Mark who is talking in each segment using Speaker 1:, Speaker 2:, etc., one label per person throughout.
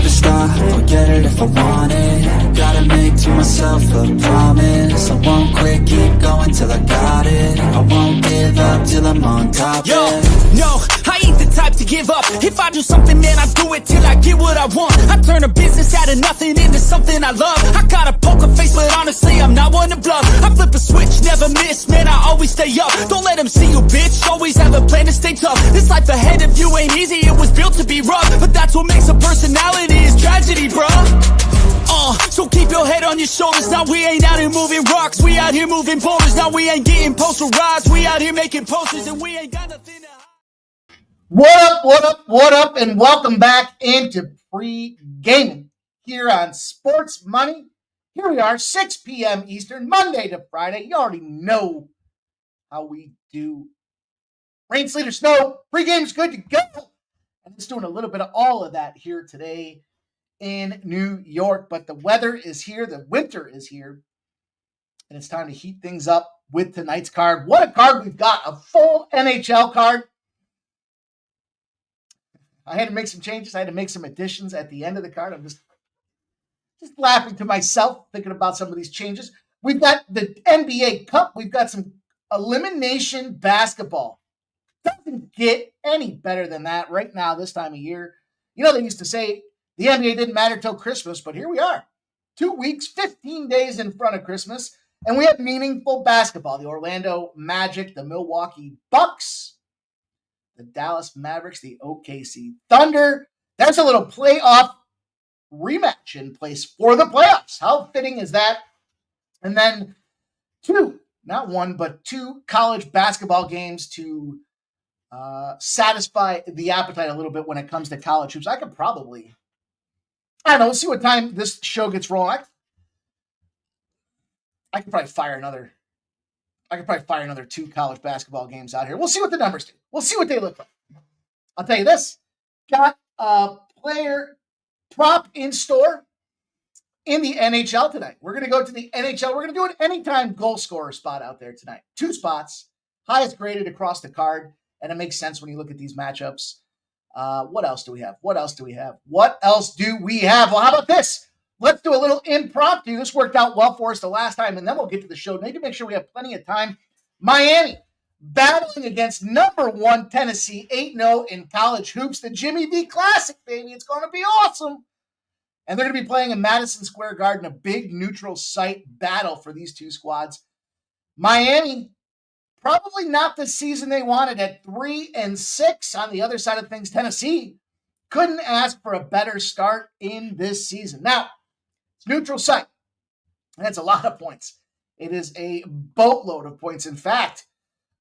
Speaker 1: never stop, I'll get it if I want it. Gotta make to myself a promise, I won't quit, keep going till I got it. I won't give up till I'm on top.
Speaker 2: Yo, no, I ain't the type to give up. If I do something, man, I do it till I get what I want. I turn a business out of nothing into something I love. I got a poker face, but honestly, I'm not one to bluff. I flip a switch, never miss, man, I always stay up. Don't let them see you, bitch, always have a plan to stay tough. This life ahead of you ain't easy, it was built to be rough. But that's what makes a personality, is tragedy, bruh. So keep your head on your shoulders. Now we ain't out here moving rocks, we out here moving boulders. Now we ain't getting posterized, we out here making posters, and we ain't got nothing to hide.
Speaker 3: What up, and welcome back into Pregaming here on Sports Money. Here we are, 6 p.m. Eastern, Monday to Friday. You already know how we do. Rain, sleet, or snow, pregame's good to go. And it's doing a little bit of all of that here today in New York. But the weather is here, the winter is here, and it's time to heat things up with tonight's card. What a card we've got, a full NHL card. I had to make some changes. I had to make some additions at the end of the card. I'm just laughing to myself, thinking about some of these changes. We've got the NBA Cup. We've got some elimination basketball. Doesn't get any better than that right now, this time of year. You know, they used to say the NBA didn't matter till Christmas, but here we are. 2 weeks, 15 days in front of Christmas, and we have meaningful basketball. The Orlando Magic, the Milwaukee Bucks, the Dallas Mavericks, the OKC Thunder. There's a little playoff rematch in place for the playoffs. How fitting is that? And then not one, but two college basketball games to satisfy the appetite a little bit when it comes to college hoops. I don't know, we'll see what time this show gets rolling. I could probably fire another 2 college basketball games out here. We'll see what the numbers do. We'll see what they look like. I'll tell you this. Got a player prop in store in the NHL tonight. We're going to go to the NHL. We're going to do an anytime goal scorer spot out there tonight. 2 spots, highest graded across the card, and it makes sense when you look at these matchups. What else do we have? Well, how about this? Let's do a little impromptu. This worked out well for us the last time, and then we'll get to the show. Need to make sure we have plenty of time. Miami battling against number 1 Tennessee, 8-0 in college hoops. The Jimmy V Classic, baby. It's going to be awesome. And they're going to be playing in Madison Square Garden, a big neutral site battle for these 2 squads. Miami, probably not the season they wanted at 3-6. On the other side of things, Tennessee couldn't ask for a better start in this season. Now, it's neutral site. That's a lot of points. It is a boatload of points. In fact,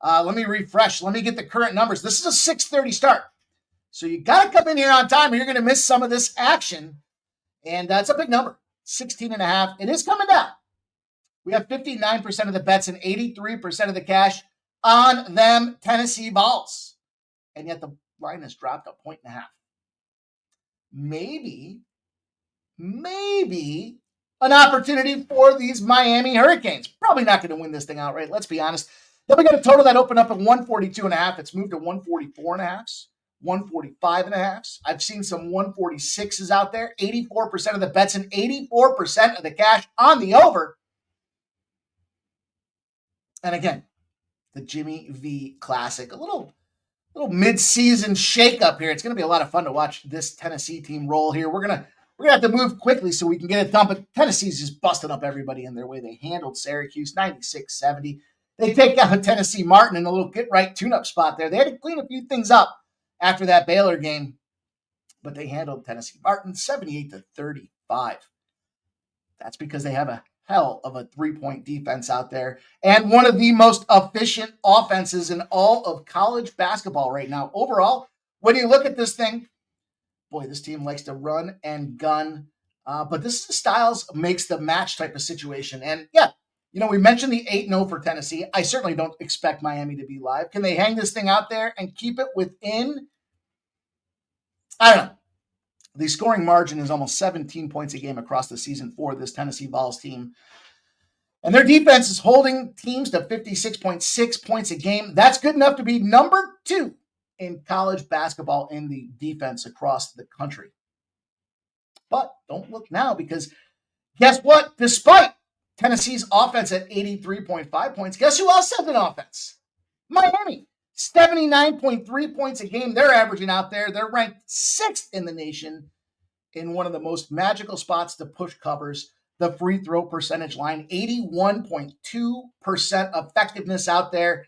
Speaker 3: let me refresh. Let me get the current numbers. This is a 6:30 start. So you got to come in here on time or you're going to miss some of this action. And that's a big number, 16.5. It is coming down. We have 59% of the bets and 83% of the cash on them Tennessee balls. And yet the line has dropped a 1.5. Maybe an opportunity for these Miami Hurricanes. Probably not going to win this thing outright, let's be honest. Then we got a total that opened up at 142.5. It's moved to 144.5, 145.5. I've seen some 146s out there. 84% of the bets and 84% of the cash on the over. And again, the Jimmy V Classic. A little mid-season shakeup here. It's going to be a lot of fun to watch this Tennessee team roll here. We're gonna have to move quickly so we can get it done. But Tennessee's just busting up everybody in their way. They handled Syracuse 96-70. They take out Tennessee Martin in a little get-right tune-up spot there. They had to clean a few things up after that Baylor game, but they handled Tennessee Martin 78-35. That's because they have a hell of a 3-point defense out there and one of the most efficient offenses in all of college basketball right now. Overall, when you look at this thing, boy, this team likes to run and gun, but this is the styles makes the match type of situation. And yeah, we mentioned the 8-0 for Tennessee. I certainly don't expect Miami to be live. Can they hang this thing out there and keep it within? I don't know. The scoring margin is almost 17 points a game across the season for this Tennessee Vols team. And their defense is holding teams to 56.6 points a game. That's good enough to be number 2 in college basketball in the defense across the country. But don't look now, because guess what? Despite Tennessee's offense at 83.5 points, guess who else has an offense? Miami. 79.3 points a game they're averaging out there. They're ranked 6th in the nation in one of the most magical spots to push covers, the free throw percentage line. 81.2% effectiveness out there.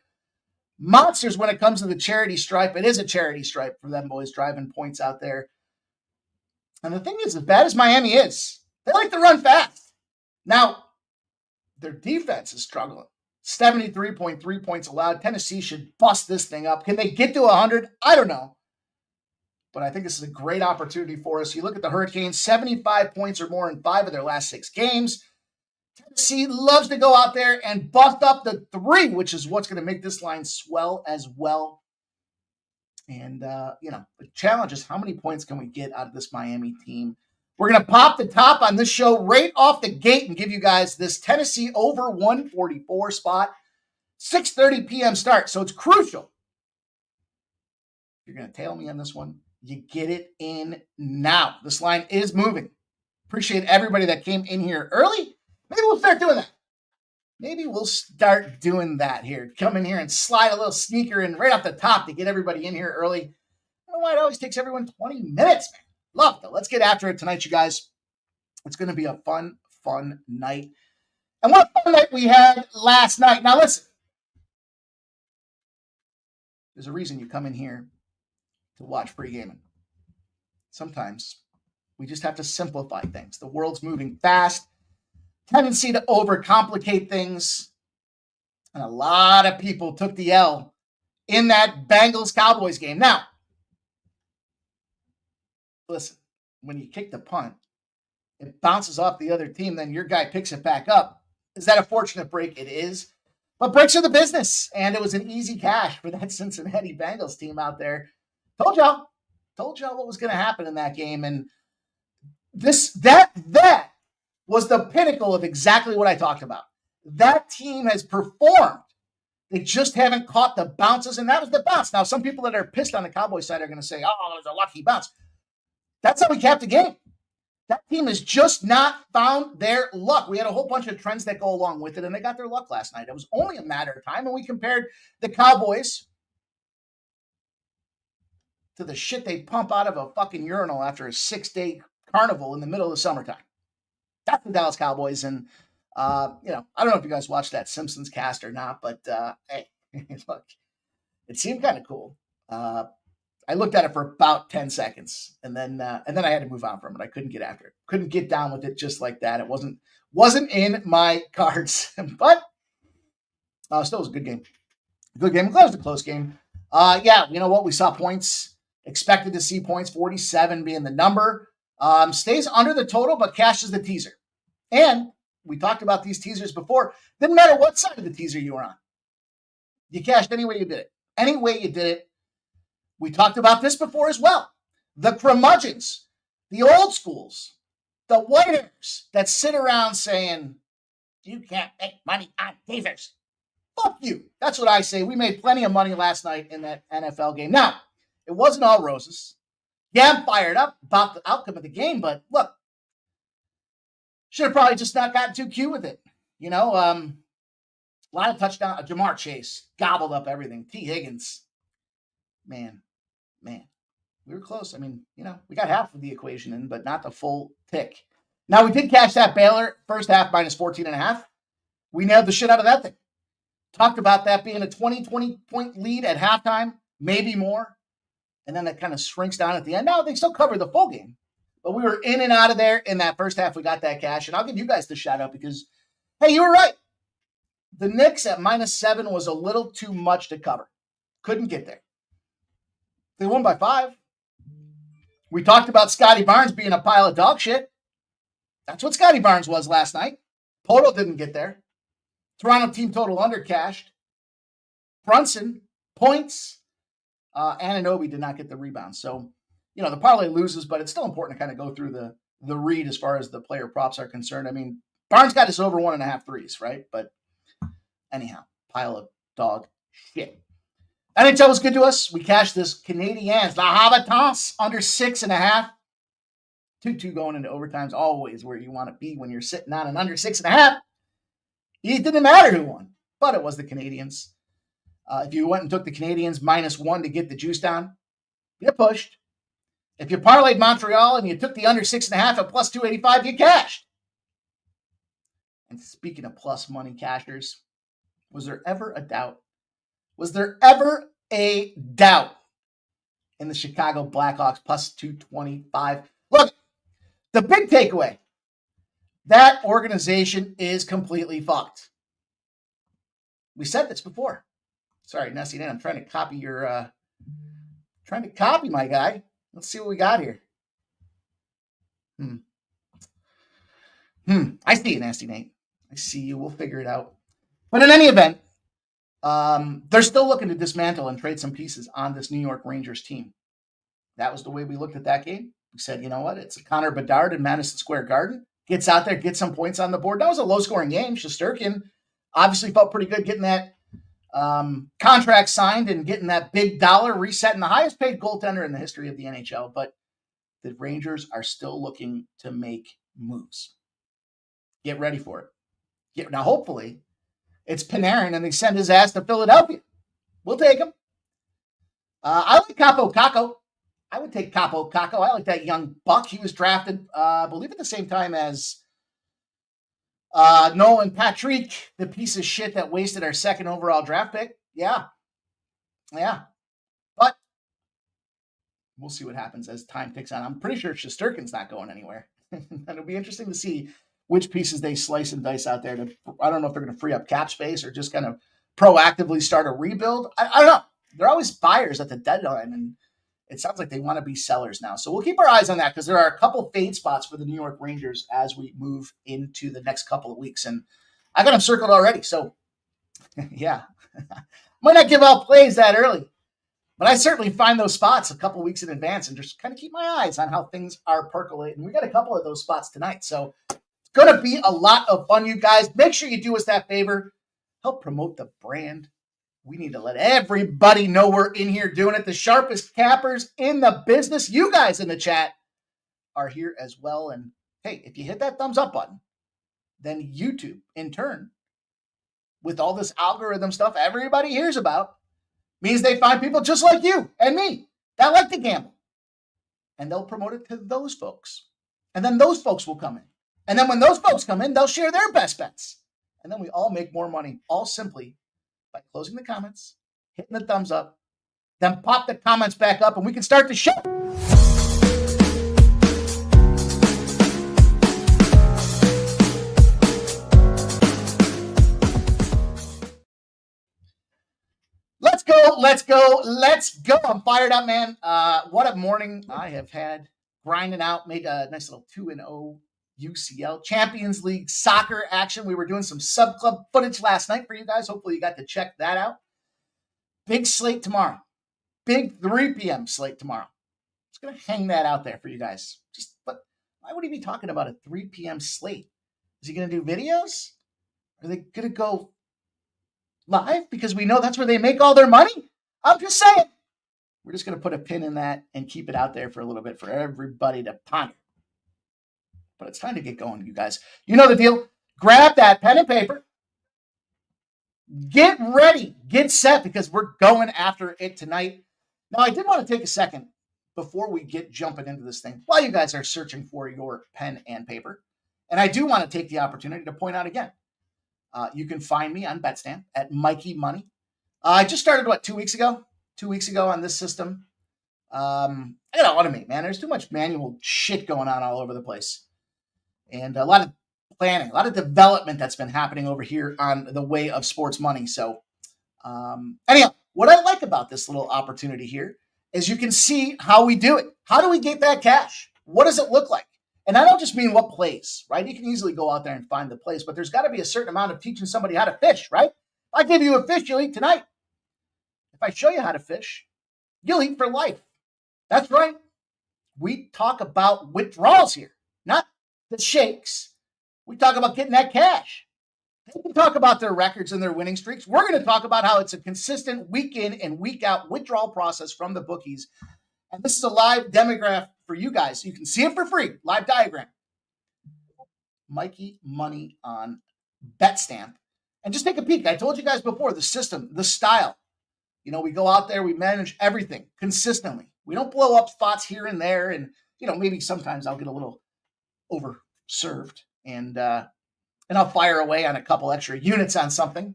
Speaker 3: Monsters when it comes to the charity stripe. It is a charity stripe for them boys, driving points out there. And the thing is, as bad as Miami is, they like to run fast. Now, their defense is struggling. 73.3 points allowed. Tennessee should bust this thing up. Can they get to 100? I don't know. But I think this is a great opportunity for us. You look at the Hurricanes, 75 points or more in 5 of their last 6 games. Tennessee loves to go out there and bust up the 3, which is what's going to make this line swell as well. And, the challenge is, how many points can we get out of this Miami team? We're going to pop the top on this show right off the gate and give you guys this Tennessee over 144 spot. 6:30 p.m. start, so it's crucial. You're going to tail me on this one. You get it in now. This line is moving. Appreciate everybody that came in here early. Maybe we'll start doing that. Maybe we'll start doing that here. Come in here and slide a little sneaker in right off the top to get everybody in here early. I don't know why it always takes everyone 20 minutes, man. Love it. Let's get after it tonight, you guys. It's going to be a fun night. And what a fun night we had last night. Now, listen. There's a reason you come in here to watch Pregaming. Sometimes we just have to simplify things. The world's moving fast. Tendency to overcomplicate things. And a lot of people took the L in that Bengals-Cowboys game. Now, listen, when you kick the punt, it bounces off the other team, then your guy picks it back up. Is that a fortunate break? It is. But breaks are the business, and it was an easy cash for that Cincinnati Bengals team out there. Told y'all what was going to happen in that game, and that was the pinnacle of exactly what I talked about. That team has performed. They just haven't caught the bounces, and that was the bounce. Now, some people that are pissed on the Cowboys side are going to say, oh, it was a lucky bounce. That's how we capped the game. That team has just not found their luck. We had a whole bunch of trends that go along with it, and they got their luck last night. It was only a matter of time, and we compared the Cowboys to the shit they pump out of a fucking urinal after a 6-day carnival in the middle of the summertime. That's the Dallas Cowboys, and, I don't know if you guys watched that Simpsons cast or not, but, hey, look, it seemed kind of cool. I looked at it for about 10 seconds, and then I had to move on from it. I couldn't get after it. Couldn't get down with it just like that. It wasn't in my cards, but still was a good game. Good game. I'm glad it was a close game. You know what? We saw points. Expected to see points. 47 being the number. Stays under the total, but cashes the teaser. And we talked about these teasers before. Didn't matter what side of the teaser you were on. You cashed any way you did it. Any way you did it. We talked about this before as well. The curmudgeons, the old schools, the white-hairs that sit around saying, you can't make money on teasers. Fuck you. That's what I say. We made plenty of money last night in that NFL game. Now, it wasn't all roses. Yeah, I'm fired up about the outcome of the game, but look, should have probably just not gotten too cute with it. A lot of touchdown. Jamar Chase gobbled up everything. T. Higgins, man, we were close. I mean, we got half of the equation in, but not the full tick. Now, we did cash that Baylor first half minus 14.5. We nailed the shit out of that thing. Talked about that being a 20 point lead at halftime, maybe more. And then that kind of shrinks down at the end. Now, they still covered the full game. But we were in and out of there in that first half. We got that cash. And I'll give you guys the shout out because, hey, you were right. The Knicks at -7 was a little too much to cover. Couldn't get there. They won by 5. We talked about Scotty Barnes being a pile of dog shit. That's what Scotty Barnes was last night. Total didn't get there. Toronto team total under cashed. Brunson, points. Anunoby did not get the rebound. So, the parlay loses, but it's still important to kind of go through the read as far as the player props are concerned. I mean, Barnes got his over 1.5 threes, right? But anyhow, pile of dog shit. NHL was good to us. We cashed this Canadiens, the Habitants, under 6.5. 2-2 going into overtime's always where you want to be when you're sitting on an under 6.5. It didn't matter who won, but it was the Canadiens. If you went and took the Canadiens -1 to get the juice down, you pushed. If you parlayed Montreal and you took the under 6.5 at plus 285, you cashed. And speaking of plus money cashers, was there ever a doubt? Was there ever a doubt in the Chicago Blackhawks plus 225? Look, the big takeaway, that organization is completely fucked. We said this before. Sorry, Nessie Dan, I'm trying to copy your, my guy. Let's see what we got here. I see you, Nasty Nate. I see you. We'll figure it out. But in any event, they're still looking to dismantle and trade some pieces on this New York Rangers team. That was the way we looked at that game. We said, you know what? It's a Connor Bedard in Madison Square Garden. Gets out there, gets some points on the board. That was a low-scoring game. Shesterkin obviously felt pretty good getting that contract signed and getting that big dollar, resetting the highest paid goaltender in the history of the NHL. But the Rangers are still looking to make moves. Get ready for it. Now, hopefully, it's Panarin and they send his ass to Philadelphia. We'll take him. I like Capo Caco. I would take Capo Caco. I like that young buck. He was drafted, I believe, at the same time as Nolan Patrick, the piece of shit that wasted our second overall draft pick. Yeah. But we'll see what happens as time ticks on. I'm pretty sure Shesterkin's not going anywhere. And it'll be interesting to see which pieces they slice and dice out there. I don't know if they're going to free up cap space or just kind of proactively start a rebuild. I don't know. They're always buyers at the deadline, and it sounds like they want to be sellers now. So we'll keep our eyes on that because there are a couple fade spots for the New York Rangers as we move into the next couple of weeks. And I got them circled already. So, yeah. Might not give out plays that early, but I certainly find those spots a couple weeks in advance and just kind of keep my eyes on how things are percolating. We got a couple of those spots tonight. So it's going to be a lot of fun, you guys. Make sure you do us that favor. Help promote the brand. We need to let everybody know we're in here doing it. The sharpest cappers in the business. You guys in the chat are here as well. And hey, if you hit that thumbs up button, then YouTube, in turn, with all this algorithm stuff everybody hears about, means they find people just like you and me that like to gamble. And they'll promote it to those folks. And then those folks will come in. And then when those folks come in, they'll share their best bets. And then we all make more money, all simply by closing the comments, hitting the thumbs up, then pop the comments back up, and we can start the show. Let's go. I'm fired up, man. What a morning I have had. Grinding out, made a nice little 2-0 UCL Champions League soccer action. We were doing some sub-club footage last night for you guys. Hopefully you got to check that out. Big slate tomorrow. Big 3 p.m. slate tomorrow. Just going to hang that out there for you guys. But why would he be talking about a 3 p.m. slate? Is he going to do videos? Are they going to go live? Because we know that's where they make all their money. I'm just saying. We're just going to put a pin in that and keep it out there for a little bit for everybody to ponder. But it's time to get going, you guys. You know the deal. Grab that pen and paper. Get ready. Get set because we're going after it tonight. Now, I did want to take a second before we get jumping into this thing while you guys are searching for your pen and paper. And I do want to take the opportunity to point out again. You can find me on Betstamp at Mikey Money. I just started, 2 weeks ago? 2 weeks ago on this system. I got to automate, man. There's too much manual shit going on all over the place. And a lot of planning, a lot of development that's been happening over here on the way of sports money. So anyhow, what I like about this little opportunity here is you can see how we do it. How do we get that cash? What does it look like? And I don't just mean what plays, right? You can easily go out there and find the plays, but there's got to be a certain amount of teaching somebody how to fish, right? If I give you a fish, you'll eat tonight. If I show you how to fish, you'll eat for life. That's right. We talk about withdrawals here, not the shakes. We talk about getting that cash. They can talk about their records and their winning streaks. We're going to talk about how it's a consistent week in and week out withdrawal process from the bookies. And this is a live demographic for you guys. You can see it for free. Live diagram. Mikey money on BetStamp. And just take a peek. I told you guys before, the system, the style. We go out there, we manage everything consistently. We don't blow up spots here and there. And, maybe sometimes I'll get a little overserved and I'll fire away on a couple extra units on something.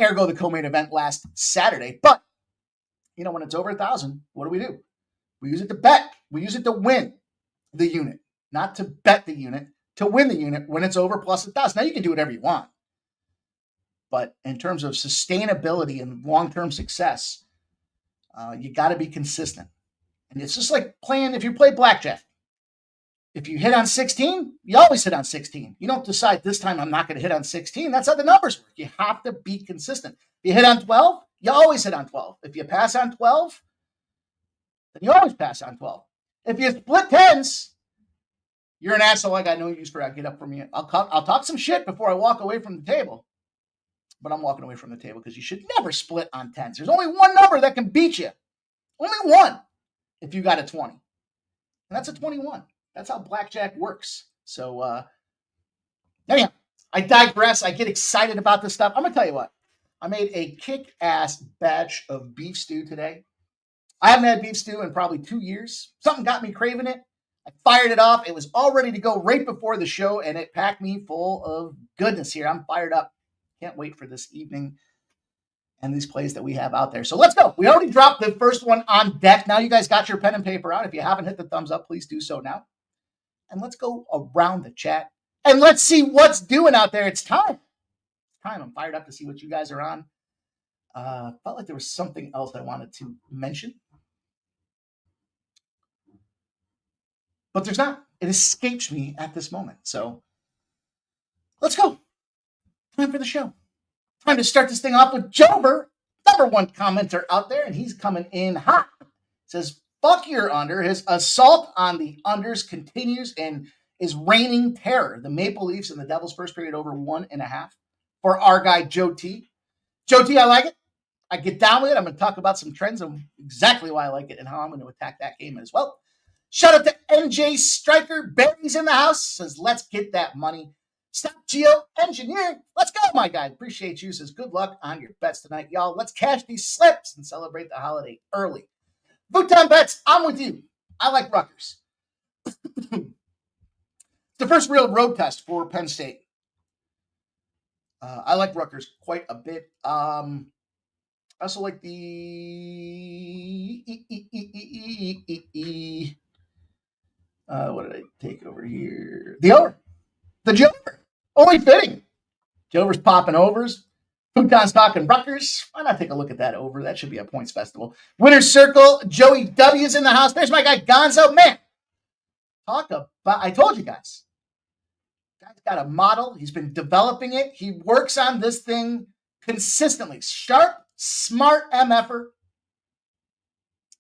Speaker 3: Ergo the co-main event last Saturday. But, when it's over 1,000, what do? We use it to bet. We use it to win the unit, not to bet the unit, to win the unit when it's over plus 1,000. Now, you can do whatever you want. But in terms of sustainability and long-term success, you got to be consistent. And it's just like if you play blackjack. If you hit on 16, you always hit on 16. You don't decide this time I'm not going to hit on 16. That's how the numbers work. You have to be consistent. If you hit on 12, you always hit on 12. If you pass on 12, then you always pass on 12. If you split tens, you're an asshole. I got no use for that. Get up from you. I'll talk some shit before I walk away from the table. But I'm walking away from the table because you should never split on tens. There's only one number that can beat you. Only one if you got a 20. And that's a 21. That's how blackjack works. So, anyhow, I digress. I get excited about this stuff. I'm going to tell you what. I made a kick-ass batch of beef stew today. I haven't had beef stew in probably 2 years. Something got me craving it. I fired it off. It was all ready to go right before the show, and it packed me full of goodness here. I'm fired up. Can't wait for this evening and these plays that we have out there. So let's go. We already dropped the first one on deck. Now you guys got your pen and paper out. If you haven't hit the thumbs up, please do so now. And let's go around the chat and let's see what's doing out there. It's time. It's time. I'm fired up to see what you guys are on. Felt like there was something else I wanted to mention. But there's not. It escapes me at this moment. So let's go. Time for the show. Time to start this thing off with Jover, number one commenter out there, and he's coming in hot. Says, fuck your under. His assault on the unders continues and is reigning terror. The Maple Leafs in the Devils' first period over 1.5 for our guy, Joe T. Joe T, I like it. I get down with it. I'm going to talk about some trends and exactly why I like it and how I'm going to attack that game as well. Shout out to NJ Striker. Barry's in the house. Says, let's get that money. Stop Geo Engineering. Let's go, my guy. Appreciate you. Says, good luck on your bets tonight, y'all. Let's cash these slips and celebrate the holiday early. Bhutan Bets, I'm with you. I like Rutgers. It's the first real road test for Penn State. I like Rutgers quite a bit. I also like the what did I take over here? The over. The Jover. Only fitting. Jover's popping overs. Bhutan's talking Rutgers. Why not take a look at that over? That should be a points festival. Winner's Circle. Joey W's in the house. There's my guy Gonzo. Man, talk about, I told you guys. Guy's got a model. He's been developing it. He works on this thing consistently. Sharp, smart MFer.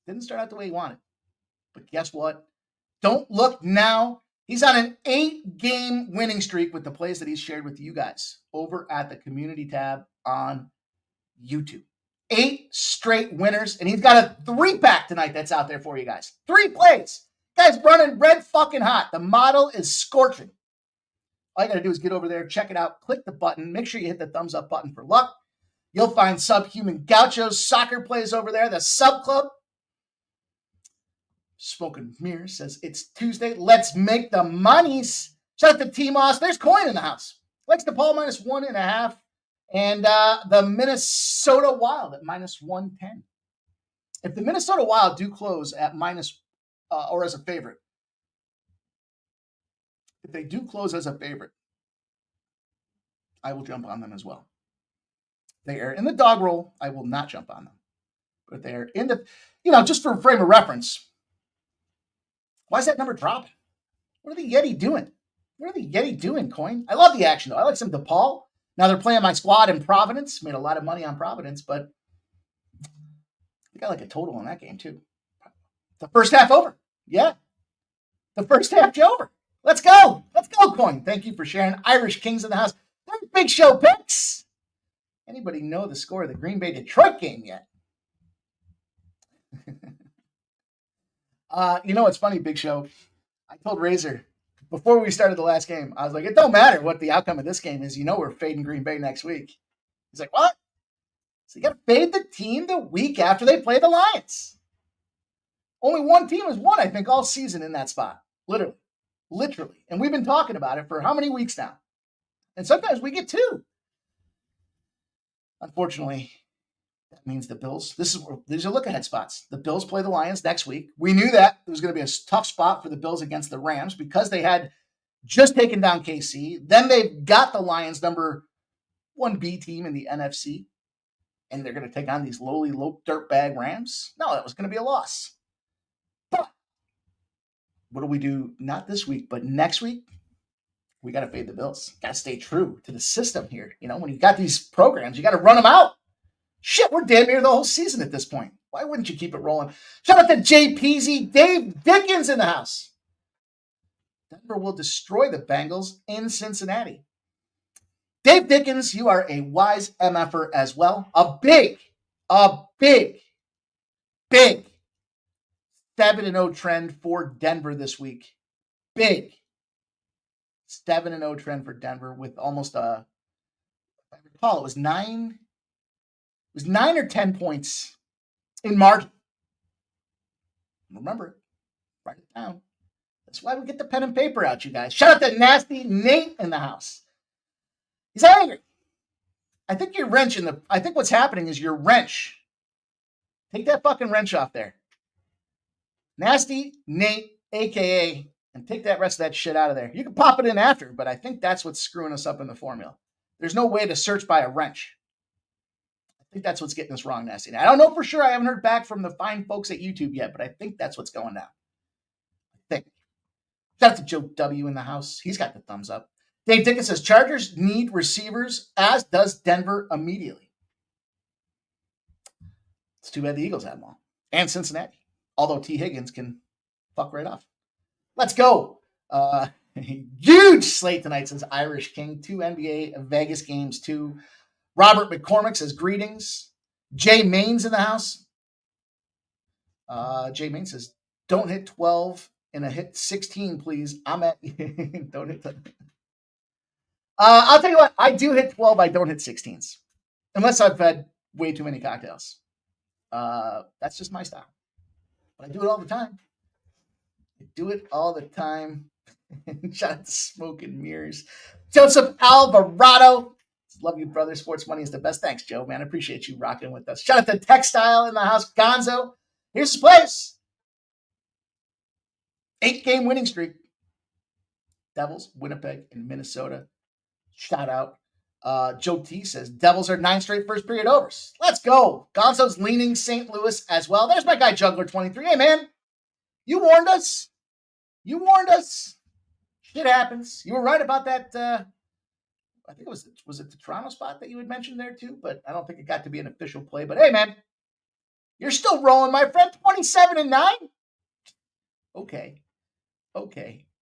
Speaker 3: Didn't start out the way he wanted. But guess what? Don't look now. He's on an 8-game winning streak with the plays that he's shared with you guys over at the community tab on YouTube. 8 straight winners, and he's got a 3-pack tonight that's out there for you guys. 3 plays. Guy's running red fucking hot. The model is scorching. All you got to do is get over there, check it out, click the button. Make sure you hit the thumbs up button for luck. You'll find Subhuman Gaucho's soccer plays over there, the Sub Club. Smoking Mirror says, it's Tuesday. Let's make the monies. Shout out to T-Moss. There's Coin in the house. Lex DePaul minus 1.5. And the Minnesota Wild at minus 110. If the Minnesota Wild do close at minus or as a favorite, if they do close as a favorite, I will jump on them as well. They are in the dog roll. I will not jump on them. But they're in the, just for a frame of reference, why is that number dropping? What are the Yeti doing? What are the Yeti doing, Coin? I love the action, though. I like some DePaul. Now they're playing my squad in Providence. Made a lot of money on Providence, but I got like a total on that game, too. The first half over. Yeah. The first half over. Let's go. Let's go, Coin. Thank you for sharing. Irish Kings in the house. There's Big Show picks. Anybody know the score of the Green Bay Detroit game yet? You know what's funny, Big Show? I told Razor before we started the last game, I was like, it don't matter what the outcome of this game is. You know we're fading Green Bay next week. He's like, what? So you got to fade the team the week after they play the Lions. Only one team has won, I think, all season in that spot. Literally. And we've been talking about it for how many weeks now? And sometimes we get two. Unfortunately, that means the Bills. These are look-ahead spots. The Bills play the Lions next week. We knew that it was going to be a tough spot for the Bills against the Rams because they had just taken down KC. Then they've got the Lions, number 1B team in the NFC, and they're going to take on these lowly, low dirtbag Rams. No, that was going to be a loss. But what do we do? Not this week, but next week. We got to fade the Bills. Got to stay true to the system here. You know, when you got these programs, you got to run them out. Shit, we're damn near the whole season at this point. Why wouldn't you keep it rolling? Shout out to JPZ, Dave Dickens in the house. Denver will destroy the Bengals in Cincinnati. Dave Dickens, you are a wise MFer as well. A big 7-0 trend for Denver this week. Big 7-0 trend for Denver with almost if I recall, it was 9 or 10 points in margin. Remember it. Write it down. That's why we get the pen and paper out, you guys. Shout out to Nasty Nate in the house. He's angry. I think I think what's happening is your wrench. Take that fucking wrench off there. Nasty Nate, a.k.a., and take that rest of that shit out of there. You can pop it in after, but I think that's what's screwing us up in the formula. There's no way to search by a wrench. I think that's what's getting us wrong, Nasty. I don't know for sure. I haven't heard back from the fine folks at YouTube yet, but I think that's what's going down. I think. Shout out to Joe W. in the house. He's got the thumbs up. Dave Dickens says, Chargers need receivers, as does Denver immediately. It's too bad the Eagles have them all. And Cincinnati. Although T. Higgins can fuck right off. Let's go. Huge slate tonight, says Irish King. 2 NBA Vegas games, 2. Robert McCormick says, greetings. Jay Main's in the house. Jay Main says, don't hit 12 and a hit 16, please. I'm at, don't hit 10. I'll tell you what, I do hit 12. I don't hit 16s. Unless I've had way too many cocktails. That's just my style. But I do it all the time. Shout out to Smoke and Mirrors. Joseph Alvarado. Love you, brother. Sports money is the best. Thanks, Joe, man. I appreciate you rocking with us. Shout out to Textile in the house. Gonzo. Here's his place. 8-game winning streak. Devils, Winnipeg, and Minnesota. Shout out. Joe T says, Devils are 9 straight first period overs. Let's go. Gonzo's leaning St. Louis as well. There's my guy, Juggler23. Hey, man. You warned us. Shit happens. You were right about that. I think was it the Toronto spot that you had mentioned there too, but I don't think it got to be an official play. But hey, man, you're still rolling, my friend. 27-9. Okay.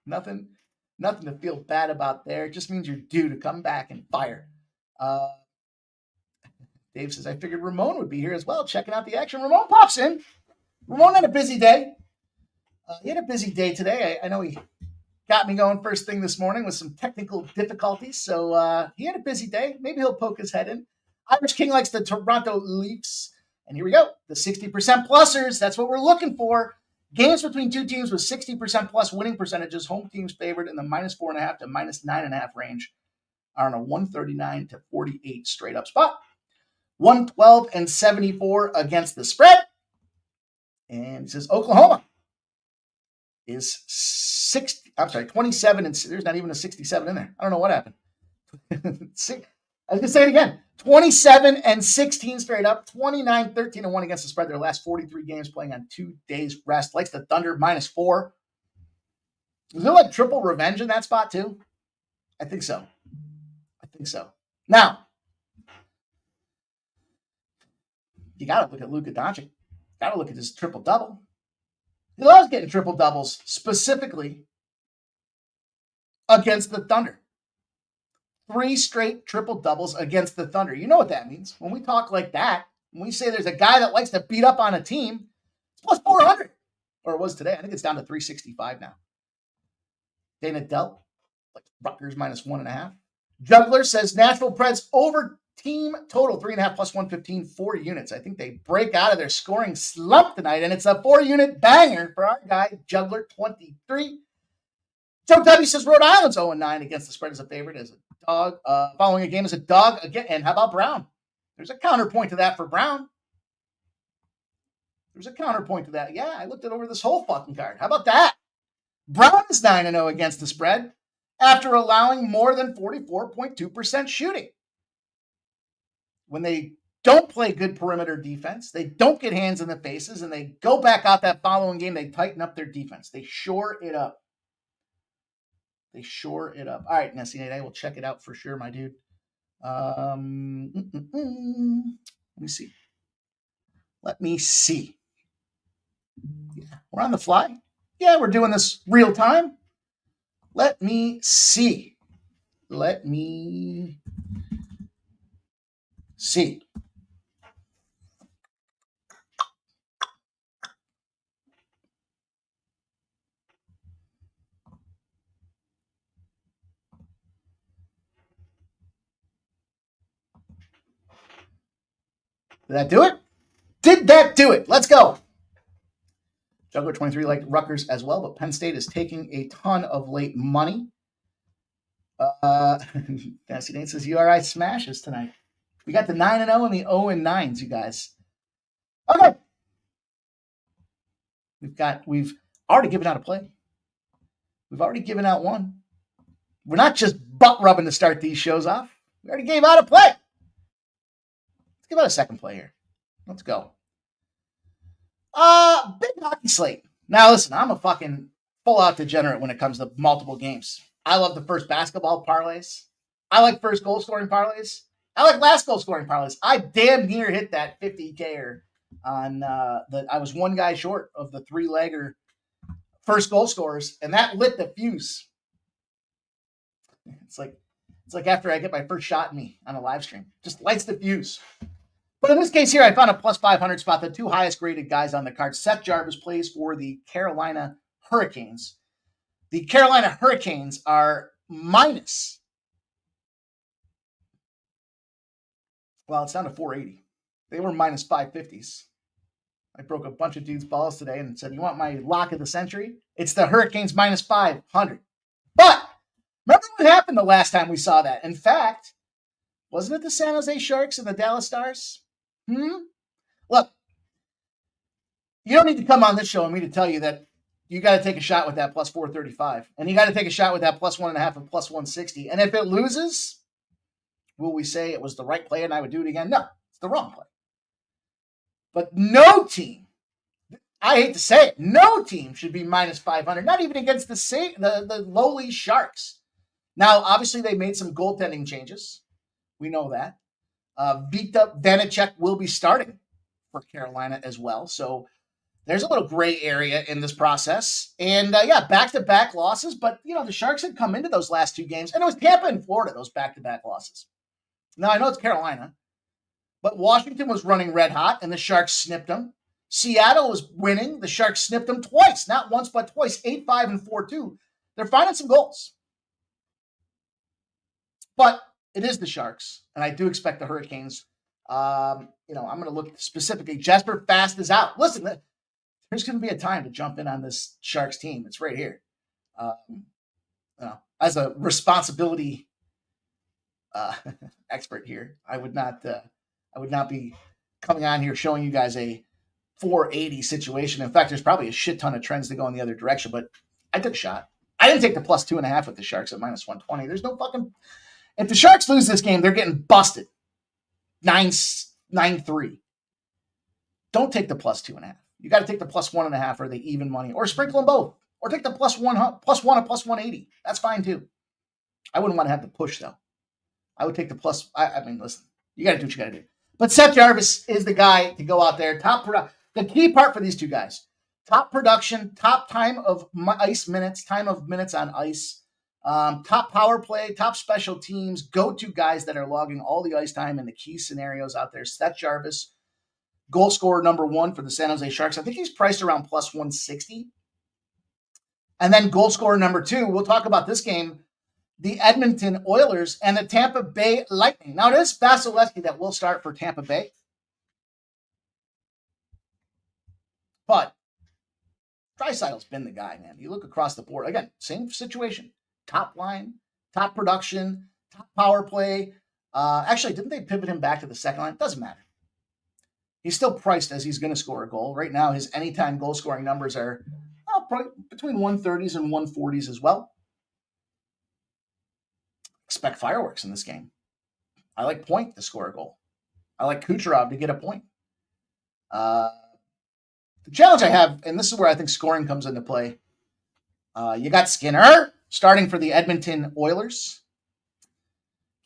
Speaker 3: Nothing to feel bad about there. It just means you're due to come back and fire. Dave says, I figured Ramon would be here as well, checking out the action. Ramon pops in. Ramon had a busy day. He had a busy day today. I know he got me going first thing this morning with some technical difficulties. So he had a busy day. Maybe he'll poke his head in. Irish King likes the Toronto Leafs. And here we go. The 60% plusers. That's what we're looking for. Games between two teams with 60% plus winning percentages. Home teams favored in the -4.5 to -9.5 range are on a 139 to 48 straight up spot. 112 and 74 against the spread. And it says Oklahoma is 27, and there's not even a 67 in there. I don't know what happened. I was going to say it again. 27 and 16 straight up. 29, 13 and 1 against the spread. Their last 43 games playing on 2 days rest. Likes the Thunder -4. Is there like triple revenge in that spot too? I think so. Now, you got to look at Luka Doncic. Got to look at his triple-double. He loves getting triple-doubles, specifically against the Thunder. 3 straight triple-doubles against the Thunder. You know what that means. When we talk like that, when we say there's a guy that likes to beat up on a team, it's plus 400. or it was today. I think it's down to 365 now. Dana Dell, like Rutgers -1.5. Juggler says Nashville Preds over team total 3.5 plus 115, 4 units. I think they break out of their scoring slump tonight, and it's a 4-unit banger for our guy, Juggler 23. Joe W says Rhode Island's 0-9 against the spread as a favorite, as a dog. Following a game as a dog again. And how about Brown? There's a counterpoint to that for Brown. There's a counterpoint to that. Yeah, I looked it over this whole fucking card. How about that? Brown is 9-0 against the spread after allowing more than 44.2% shooting. When they don't play good perimeter defense, they don't get hands in the faces, and they go back out that following game, they tighten up their defense. They shore it up. They shore it up. All right, NCAA, we'll check it out for sure, my dude. Let me see. Yeah, we're on the fly. Yeah, we're doing this real time. Let me see. Did that do it? Did that do it? Let's go. Juggler 23 liked Rutgers as well, but Penn State is taking a ton of late money. Fancy Nate says URI smashes tonight. We got the 9-0 and the 0-9s, you guys. Okay. We've already given out a play. We've already given out one. We're not just butt rubbing to start these shows off. We already gave out a play. Let's give out a second play here. Let's go. Big hockey slate. Now listen, I'm a fucking full-out degenerate when it comes to multiple games. I love the first basketball parlays. I like first goal scoring parlays. I like last goal scoring parlays. I damn near hit that 50K on I was one guy short of the 3-legger first goal scorers, and that lit the fuse. It's like after I get my first shot in me on a live stream. Just lights the fuse. But in this case here, I found a plus 500 spot. The two highest graded guys on the card. Seth Jarvis plays for the Carolina Hurricanes. The Carolina Hurricanes are minus. Well, it's down to 480. They were minus 550s. I broke a bunch of dudes' balls today and said, you want my lock of the century? It's the Hurricanes minus 500. But remember what happened the last time we saw that? In fact, wasn't it the San Jose Sharks and the Dallas Stars? Look, you don't need to come on this show and me to tell you that you got to take a shot with that plus 435. And you got to take a shot with that plus 1.5 and plus 160. And if it loses, will we say it was the right play and I would do it again? No, it's the wrong play. But no team, I hate to say it, no team should be minus 500, not even against the lowly Sharks. Now, obviously, they made some goaltending changes. We know that. Viktor Vanacek will be starting for Carolina as well. So there's a little gray area in this process. And, back-to-back losses. But, the Sharks had come into those last two games. And it was Tampa and Florida, those back-to-back losses. Now, I know it's Carolina. But Washington was running red hot, and the Sharks snipped them. Seattle was winning. The Sharks snipped them twice. Not once, but twice. 8-5 and 4-2. They're finding some goals. But it is the Sharks, and I do expect the Hurricanes. I'm going to look specifically. Jesper Fast is out. Listen, there's going to be a time to jump in on this Sharks team. It's right here. As a responsibility expert here, I would not be coming on here showing you guys a 480 situation. In fact, there's probably a shit ton of trends to go in the other direction, but I took a shot. I didn't take the plus 2.5 with the Sharks at minus 120. There's no fucking. If the Sharks lose this game, they're getting busted. 9-3. Don't take the plus 2.5. You got to take the plus 1.5 or the even money, or sprinkle them both, or take the plus 1 and plus 180. That's fine too. I wouldn't want to have to push though. I would take the plus. Listen, you got to do what you got to do. But Seth Jarvis is the guy to go out there. The key part for these two guys: top production, top time of ice minutes, time of minutes on ice. Top power play, top special teams, go-to guys that are logging all the ice time in the key scenarios out there. Seth Jarvis, goal scorer number 1 for the San Jose Sharks. I think he's priced around plus 160. And then goal scorer number 2, we'll talk about this game, the Edmonton Oilers and the Tampa Bay Lightning. Now, it is Vasilevsky that will start for Tampa Bay. But Draisaitl's been the guy, man. You look across the board. Again, same situation. Top line, top production, top power play. Actually, didn't they pivot him back to the second line? Doesn't matter. He's still priced as he's going to score a goal. Right now, his anytime goal scoring numbers are probably between 130s and 140s as well. Expect fireworks in this game. I like Point to score a goal. I like Kucherov to get a point. The challenge I have, and this is where I think scoring comes into play, you got Skinner starting for the Edmonton Oilers.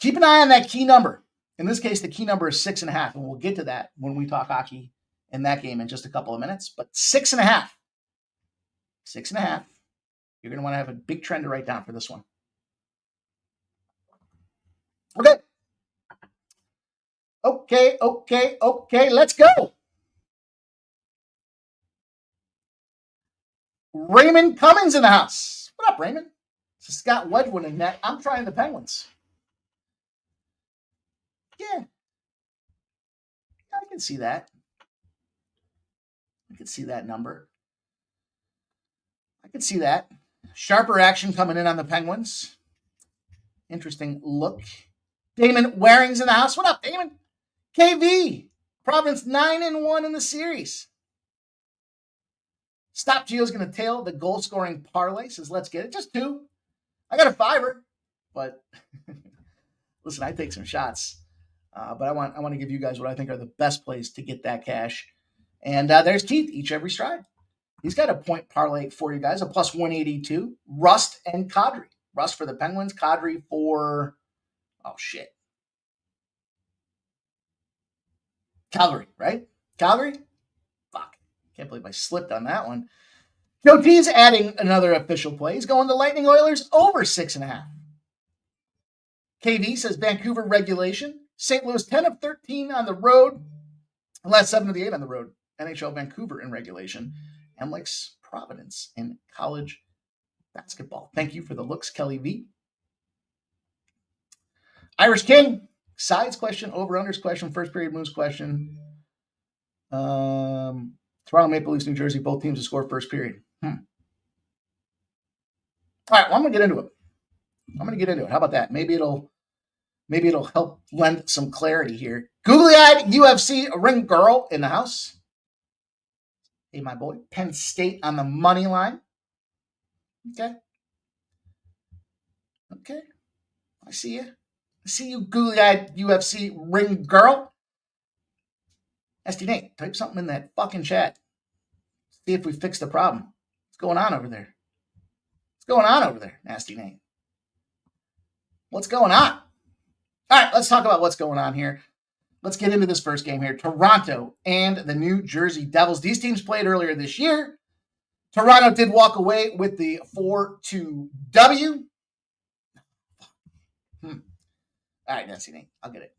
Speaker 3: Keep an eye on that key number. In this case, the key number is 6.5, and we'll get to that when we talk hockey in that game in just a couple of minutes. But 6.5. 6.5. You're going to want to have a big trend to write down for this one. Okay. Let's go. Raymond Cummings in the house. What up, Raymond? This is Scott Wedgwood in net. I'm trying the Penguins. Yeah. I can see that. I can see that number. I can see that. Sharper action coming in on the Penguins. Interesting look. Damon Waring's in the house. What up, Damon? KV. Providence 9-1 in the series. Stop Gio's going to tail the goal scoring parlay. Says, let's get it. Just 2. I got a 5er, but listen, I take some shots. But I want to give you guys what I think are the best plays to get that cash. And there's Keith, each every stride. He's got a point parlay for you guys, a plus 182. Rust and Kadri. Rust for the Penguins, Kadri for, Calgary, right? Calgary? Fuck. Can't believe I slipped on that one. Joe T's adding another official play. He's going to Lightning Oilers over 6.5. KV says Vancouver regulation. St. Louis 10 of 13 on the road. Last 7 of the 8 on the road. NHL Vancouver in regulation. And likes Providence in college basketball. Thank you for the looks, Kelly V. Irish King. Sides question, over-unders question, first period moves question. Toronto Maple Leafs, New Jersey, both teams to score first period. All right, well, I'm going to get into it. How about that? Maybe it'll help lend some clarity here. Googly-eyed UFC ring girl in the house. Hey, my boy. Penn State on the money line. Okay. I see you. I see you, googly-eyed UFC ring girl. SD Nate, type something in that fucking chat. See if we fix the problem. What's going on over there? Nasty Nate? What's going on? All right, let's talk about what's going on here. Let's get into this first game here. Toronto and the New Jersey Devils. These teams played earlier this year. Toronto did walk away with the 4-2 W. All right, Nancy Nate. I'll get it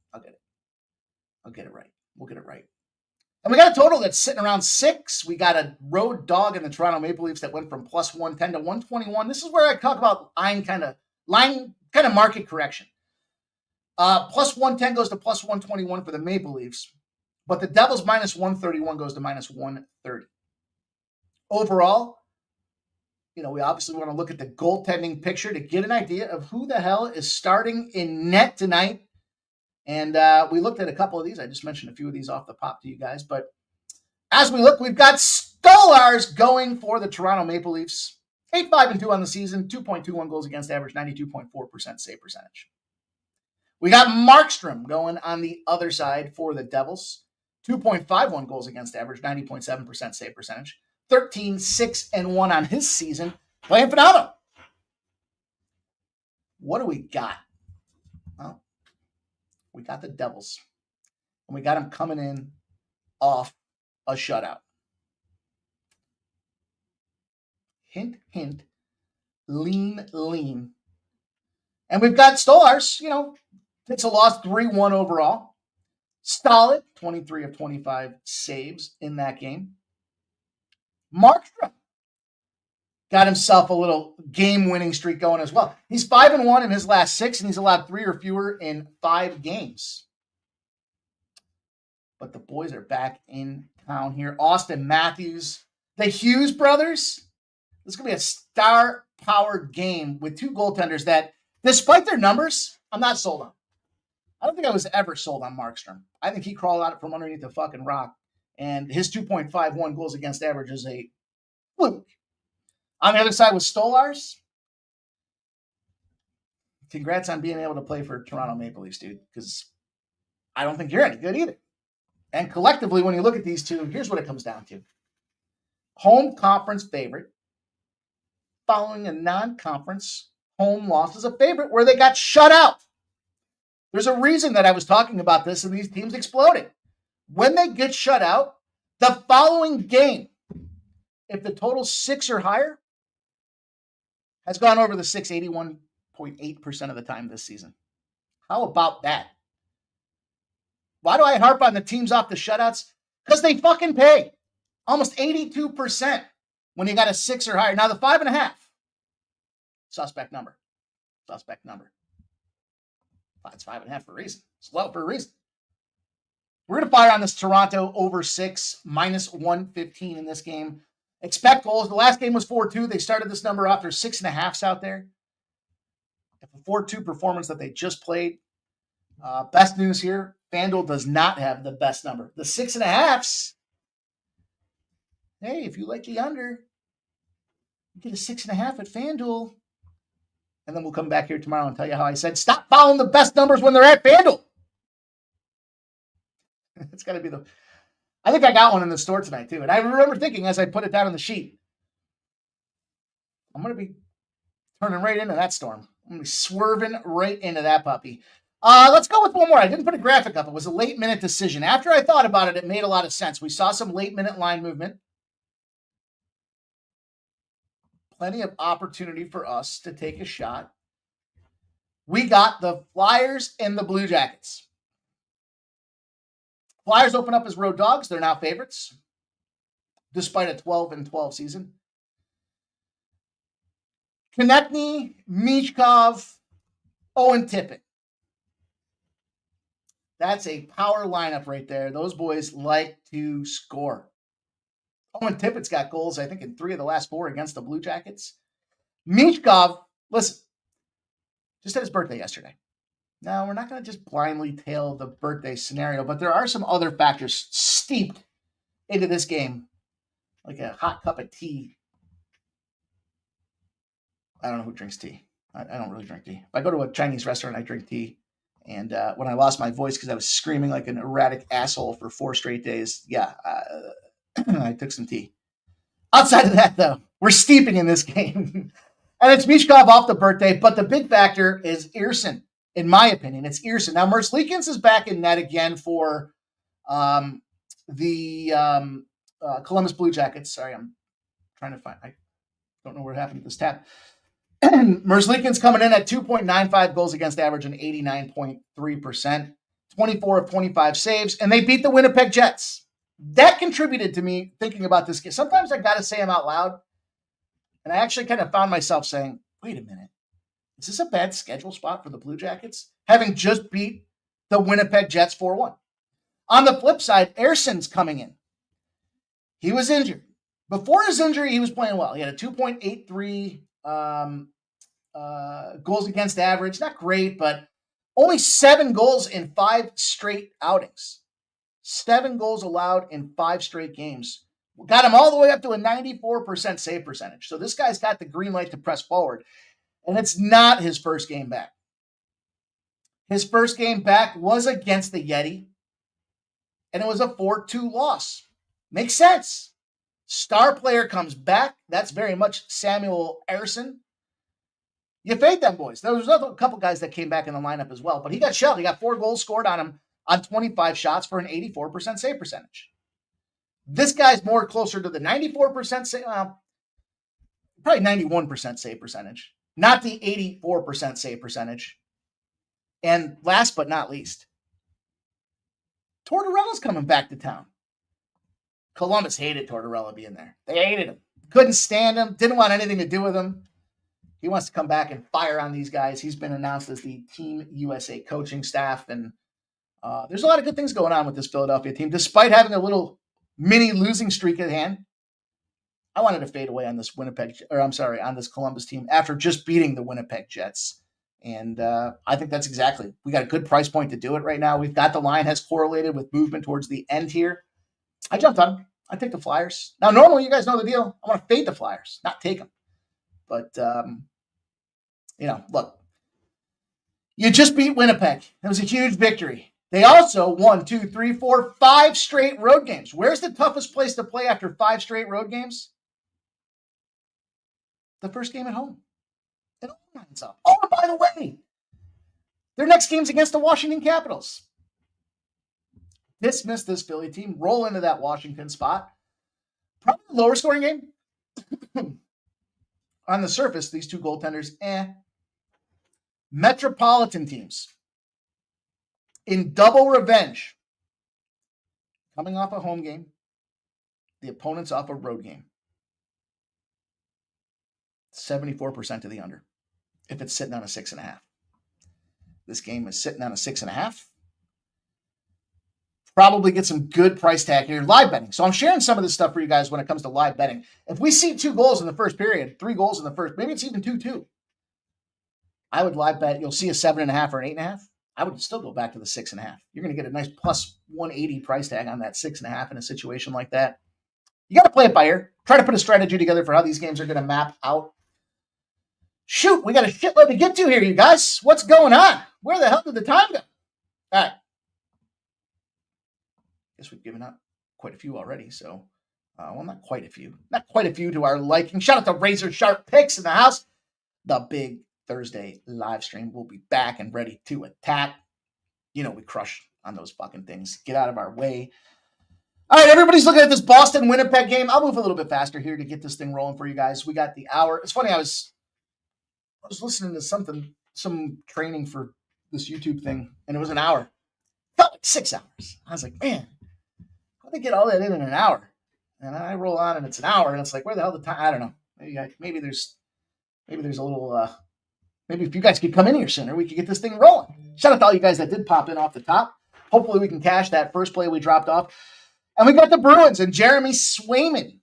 Speaker 3: right. We'll get it right. And we got a total that's sitting around 6. We got a road dog in the Toronto Maple Leafs that went from plus 110 to 121. This is where I talk about line kind of market correction. Plus 110 goes to plus 121 for the Maple Leafs, but the Devils minus 131 goes to minus 130. Overall, we obviously want to look at the goaltending picture to get an idea of who the hell is starting in net tonight. And we looked at a couple of these. I just mentioned a few of these off the pop to you guys. But as we look, we've got Stolars going for the Toronto Maple Leafs. 8-5-2 on the season, 2.21 goals against average, 92.4% save percentage. We got Markstrom going on the other side for the Devils. 2.51 goals against average, 90.7% save percentage. 13-6-1 on his season. Playing phenomenal. What do we got? Well, we got the Devils. And we got them coming in off a shutout. Hint, hint. Lean, lean. And we've got Stolars, takes a loss 3-1 overall. Solid 23 of 25 saves in that game. Markstrom got himself a little game-winning streak going as well. He's 5-1 in his last 6, and he's allowed 3 or fewer in 5 games. But the boys are back in town here. Austin Matthews, the Hughes brothers. This is going to be a star-powered game with 2 goaltenders that, despite their numbers, I'm not sold on. I don't think I was ever sold on Markstrom. I think he crawled out from underneath the fucking rock, and his 2.51 goals against average is a fluke. On the other side with Stolars, congrats on being able to play for Toronto Maple Leafs, dude, because I don't think you're any good either. And collectively, when you look at these two, here's what it comes down to. Home conference favorite following a non-conference home loss as a favorite where they got shut out. There's a reason that I was talking about this and these teams exploding. When they get shut out, the following game, if the total's 6 or higher, has gone over the 6 81.8% of the time this season. How about that? Why do I harp on the teams off the shutouts? Because they fucking pay almost 82% when you got a 6 or higher. Now the 5.5, suspect number. It's 5.5 for a reason. It's low for a reason. We're going to fire on this Toronto over 6, minus 115 in this game. Expect goals. The last game was 4-2. They started this number off. There's 6.5s out there. If a 4-2 performance that they just played. Best news here, FanDuel does not have the best number. The 6.5s. Hey, if you like the under, you get a 6.5 at FanDuel. And then we'll come back here tomorrow and tell you how I said, stop following the best numbers when they're at FanDuel. It's got to be I think I got one in the store tonight, too. And I remember thinking as I put it down on the sheet, I'm going to be turning right into that storm. I'm going to be swerving right into that puppy. Let's go with one more. I didn't put a graphic up. It was a late-minute decision. After I thought about it, it made a lot of sense. We saw some late-minute line movement. Plenty of opportunity for us to take a shot. We got the Flyers and the Blue Jackets. Flyers open up as road dogs. They're now favorites, despite a 12-12 season. Konechny, Michkov, Owen Tippett. That's a power lineup right there. Those boys like to score. Owen Tippett's got goals, I think, in 3 of the last 4 against the Blue Jackets. Michkov, listen, just had his birthday yesterday. Now, we're not going to just blindly tail the birthday scenario, but there are some other factors steeped into this game, like a hot cup of tea. I don't know who drinks tea. I don't really drink tea. If I go to a Chinese restaurant, I drink tea. And when I lost my voice because I was screaming like an erratic asshole for 4 straight days, I took some tea. Outside of that, though, we're steeping in this game. And it's Michkov off the birthday, but the big factor is Earson. In my opinion, it's Earson. Now, Merzlikins is back in net again for the Columbus Blue Jackets. Sorry, I'm trying to find. I don't know what happened to this tab. Merzlikins coming in at 2.95 goals against average and 89.3%, 24 of 25 saves, and they beat the Winnipeg Jets. That contributed to me thinking about this game. Sometimes I got to say them out loud, and I actually kind of found myself saying, wait a minute. Is this a bad schedule spot for the Blue Jackets? Having just beat the Winnipeg Jets 4-1. On the flip side, Erson's coming in. He was injured. Before his injury, he was playing well. He had a 2.83 goals against average. Not great, but only 7 goals in 5 straight outings. 7 goals allowed in 5 straight games. Got him all the way up to a 94% save percentage. So this guy's got the green light to press forward. And it's not his first game back. His first game back was against the Yeti. And it was a 4-2 loss. Makes sense. Star player comes back. That's very much Samuel Ersson. You fade them boys. There was a couple guys that came back in the lineup as well. But he got shelled. He got 4 goals scored on him on 25 shots for an 84% save percentage. This guy's more closer to the 94% save, probably 91% save percentage. Not the 84% save percentage. And last but not least, Tortorella's coming back to town. Columbus hated Tortorella being there. They hated him. Couldn't stand him. Didn't want anything to do with him. He wants to come back and fire on these guys. He's been announced as the Team USA coaching staff. And there's a lot of good things going on with this Philadelphia team. Despite having a little mini losing streak at hand, I wanted to fade away on this on this Columbus team after just beating the Winnipeg Jets. And I think that's exactly, we got a good price point to do it right now. We've got the line has correlated with movement towards the end here. I jumped on them. I take the Flyers. Now, normally you guys know the deal. I want to fade the Flyers, not take them. But, look, you just beat Winnipeg. That was a huge victory. They also won 5 straight road games. Where's the toughest place to play after 5 straight road games? The first game at home. It all lines up. Oh, and by the way, their next game's against the Washington Capitals. Dismiss this Philly team, roll into that Washington spot. Probably a lower scoring game. On the surface, these two goaltenders, Metropolitan teams in double revenge. Coming off a home game, the opponent's off a road game. 74% to the under. If it's sitting on a 6.5. This game is sitting on a 6.5. Probably get some good price tag here. Live betting. So I'm sharing some of this stuff for you guys when it comes to live betting. If we see 2 goals in the first period, 3 goals in the first, maybe it's even 2-2. I would live bet. You'll see a 7.5 or an 8.5. I would still go back to the 6.5. You're going to get a nice plus 180 price tag on that 6.5 in a situation like that. You got to play it by ear. Try to put a strategy together for how these games are going to map out. Shoot, we got a shitload to get to here, you guys. What's going on? Where the hell did the time go? All right. Guess we've given out quite a few already. So, not quite a few. Not quite a few to our liking. Shout out to Razor Sharp Picks in the house. The big Thursday live stream will be back and ready to attack. We crush on those fucking things. Get out of our way. All right, everybody's looking at this Boston-Winnipeg game. I'll move a little bit faster here to get this thing rolling for you guys. We got the hour. It's funny, I was listening to some training for this YouTube thing, and it was an hour. Felt like 6 hours. I was like, man, how'd they get all that in an hour? And I roll on, and it's an hour, and it's like, where the hell the time? I don't know. Maybe there's a little. Maybe if you guys could come in here sooner, we could get this thing rolling. Shout out to all you guys that did pop in off the top. Hopefully, we can cash that first play we dropped off. And we got the Bruins and Jeremy Swayman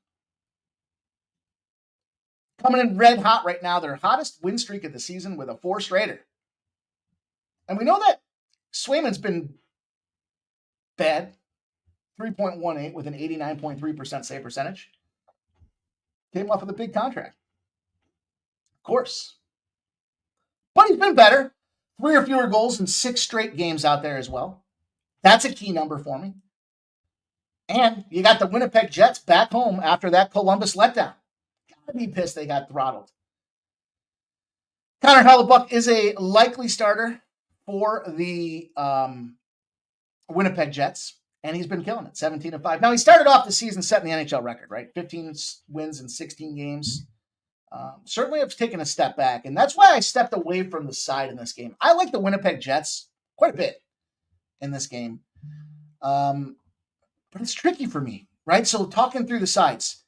Speaker 3: coming in red hot right now. Their hottest win streak of the season with a 4 straighter. And we know that Swayman's been bad. 3.18 with an 89.3% save percentage. Came off with a big contract. Of course. But he's been better. 3 or fewer goals in 6 straight games out there as well. That's a key number for me. And you got the Winnipeg Jets back home after that Columbus letdown. Gotta be pissed they got throttled. Connor Hellebuck is a likely starter for the Winnipeg Jets, and he's been killing it, 17-5. Now, he started off the season setting the NHL record, right? 15 wins in 16 games. Certainly have taken a step back, and that's why I stepped away from the side in this game. I like the Winnipeg Jets quite a bit in this game. But it's tricky for me, right? So talking through the sides,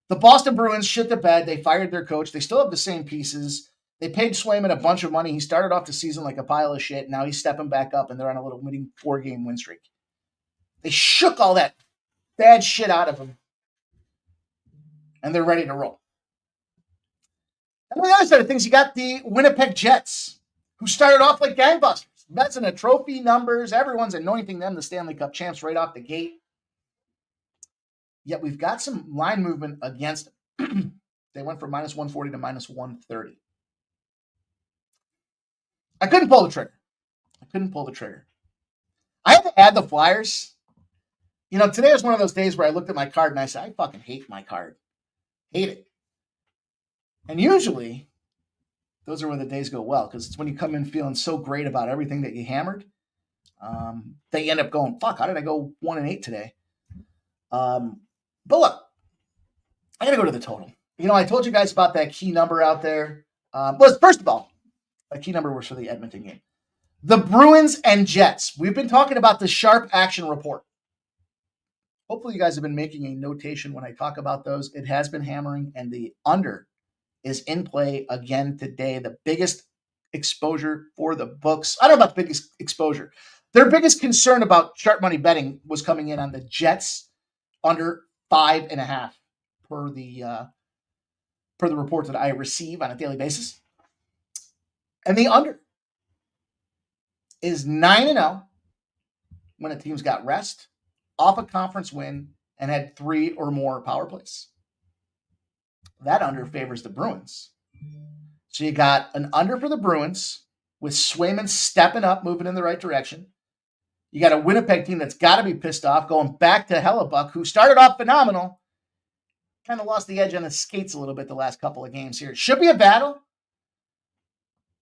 Speaker 3: the Boston Bruins shit the bed. They fired their coach. They still have the same pieces. They paid Swayman a bunch of money. He started off the season like a pile of shit. Now he's stepping back up, and they're on a little winning 4-game win streak. They shook all that bad shit out of him, and they're ready to roll. And on the other side of things, you got the Winnipeg Jets, who started off like gangbusters. Mets in the trophy numbers. Everyone's anointing them the Stanley Cup champs right off the gate. Yet we've got some line movement against them. They went from minus 140 to minus 130. I couldn't pull the trigger. I had to add the Flyers. Today was one of those days where I looked at my card and I said, I fucking hate my card. Hate it. And usually, those are when the days go well, because it's when you come in feeling so great about everything that you hammered, that you end up going, fuck, how did I go 1-8 today? But look, I got to go to the total. I told you guys about that key number out there. First of all, a key number was for the Edmonton game. The Bruins and Jets. We've been talking about the sharp action report. Hopefully you guys have been making a notation when I talk about those. It has been hammering, and the under is in play again today. The biggest exposure for the books. I don't know about the biggest exposure. Their biggest concern about sharp money betting was coming in on the Jets under 5.5 per the report that I receive on a daily basis. And the under is 9-0 when a team's got rest, off a conference win, and had 3 or more power plays. That under favors the Bruins. So you got an under for the Bruins with Swayman stepping up, moving in the right direction. You got a Winnipeg team that's got to be pissed off, going back to Hellebuck, who started off phenomenal, kind of lost the edge on his skates a little bit the last couple of games here. It should be a battle.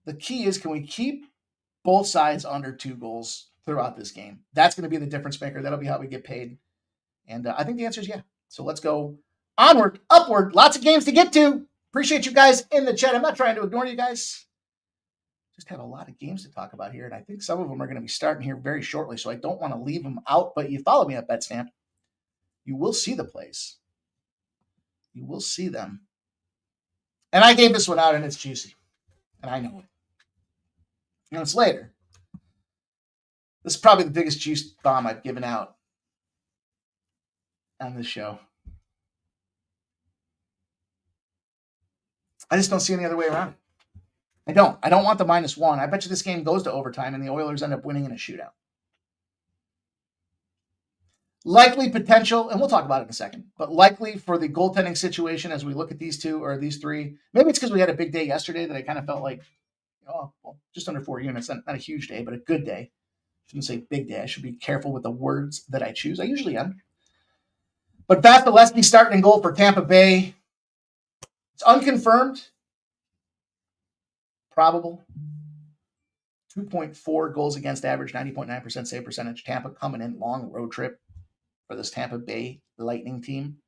Speaker 3: The key is, can we keep both sides under 2 goals throughout this game? That's going to be the difference maker. That'll be how we get paid. And I think the answer is yeah. So let's go onward, upward. Lots of games to get to. Appreciate you guys in the chat. I'm not trying to ignore you guys. Just have a lot of games to talk about here, and I think some of them are going to be starting here very shortly, so I don't want to leave them out. But you follow me at BetStamp, you will see the plays. You will see them. And I gave this one out, and it's juicy. And I know it. And it's later. This is probably the biggest juice bomb I've given out on this show. I just don't see any other way around it. I don't want the -1. I bet you this game goes to overtime and the Oilers end up winning in a shootout. Likely potential, and we'll talk about it in a second, but likely for the goaltending situation as we look at these 2 or these 3. Maybe it's because we had a big day yesterday that I kind of felt like, oh, well, just under 4 units, not a huge day, but a good day. I shouldn't say big day. I should be careful with the words that I choose. I usually am. But Vasilevsky starting in goal for Tampa Bay. It's unconfirmed. Probable. 2.4 goals against average, 90.9% save percentage. Tampa coming in, long road trip for this Tampa Bay Lightning team.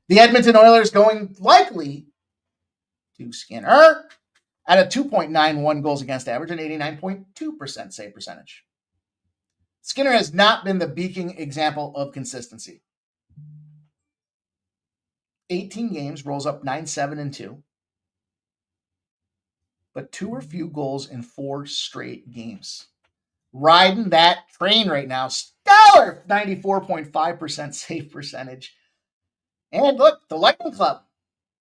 Speaker 3: The Edmonton Oilers going likely to Skinner at a 2.91 goals against average and 89.2% save percentage. Skinner has not been the beacon example of consistency. 18 games, rolls up 9-7-2. But 2 or few goals in 4 straight games. Riding that train right now. Stellar 94.5% save percentage. And look, the Lightning Club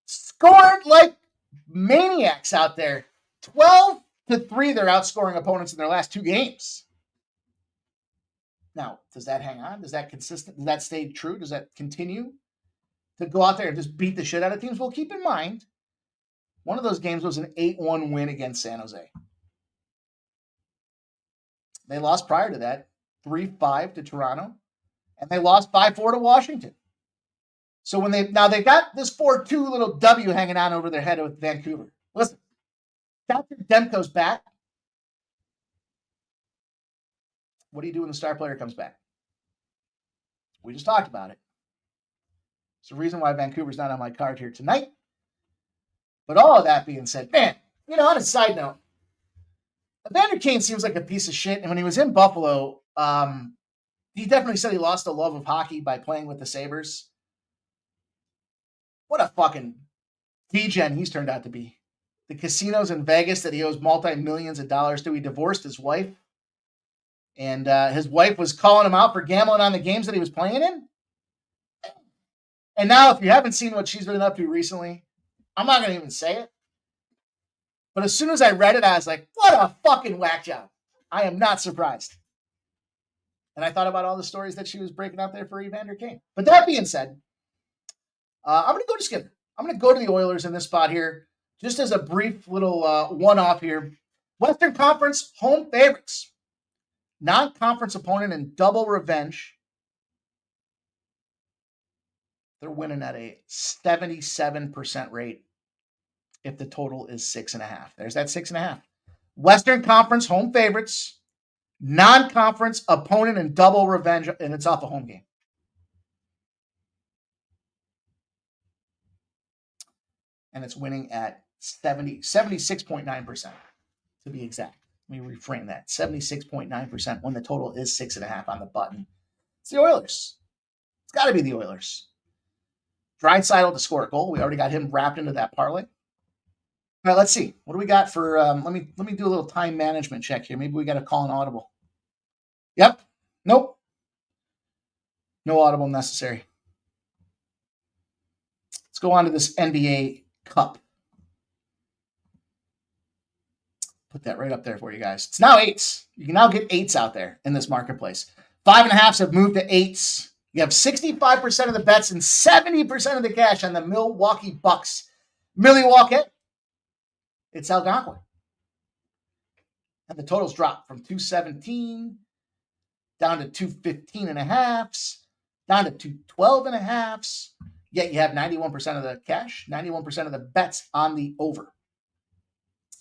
Speaker 3: scored like maniacs out there. 12-3, they're outscoring opponents in their last 2 games. Now, does that hang on? Does that consistent? Does that stay true? Does that continue to go out there and just beat the shit out of teams? Well, keep in mind, one of those games was an 8-1 win against San Jose. They lost prior to that, 3-5 to Toronto, and they lost 5-4 to Washington. So when they've got this 4-2 little W hanging on over their head with Vancouver. Listen, Captain Demko's back. What do you do when the star player comes back? We just talked about it. It's the reason why Vancouver's not on my card here tonight. But all of that being said, man, on a side note, Evander Kane seems like a piece of shit. And when he was in Buffalo, he definitely said he lost the love of hockey by playing with the Sabres. What a fucking degen he's turned out to be. The casinos in Vegas that he owes multi-millions of dollars to. He divorced his wife. And his wife was calling him out for gambling on the games that he was playing in. And now, if you haven't seen what she's been up to recently, I'm not going to even say it. But as soon as I read it, I was like, what a fucking whack job. I am not surprised. And I thought about all the stories that she was breaking out there for Evander Kane. But that being said, I'm going to go to Skinner. I'm going to go to the Oilers in this spot here. Just as a brief little one-off here. Western Conference home favorites. Non-conference opponent in double revenge. They're winning at a 77% rate if the total is 6.5. There's that 6.5. Western Conference home favorites, non-conference opponent in double revenge, and it's off a home game. And it's winning at 76.9% to be exact. Let me reframe that. 76.9% when the total is 6.5 on the button. It's the Oilers. It's got to be the Oilers. Draisaitl to score a goal. We already got him wrapped into that parlay. All right, let's see. What do we got for? Let me do a little time management check here. Maybe we got to call an audible. Yep. Nope. No audible necessary. Let's go on to this NBA Cup. Put that right up there for you guys. It's now 8s. You can now get 8s out there in this marketplace. 5.5s have moved to 8s. You have 65% of the bets and 70% of the cash on the Milwaukee Bucks. Milwaukee. It's Algonquin. And the totals dropped from 217 down to 215 and a halves, down to 212 and a halves. Yet you have 91% of the cash, 91% of the bets on the over.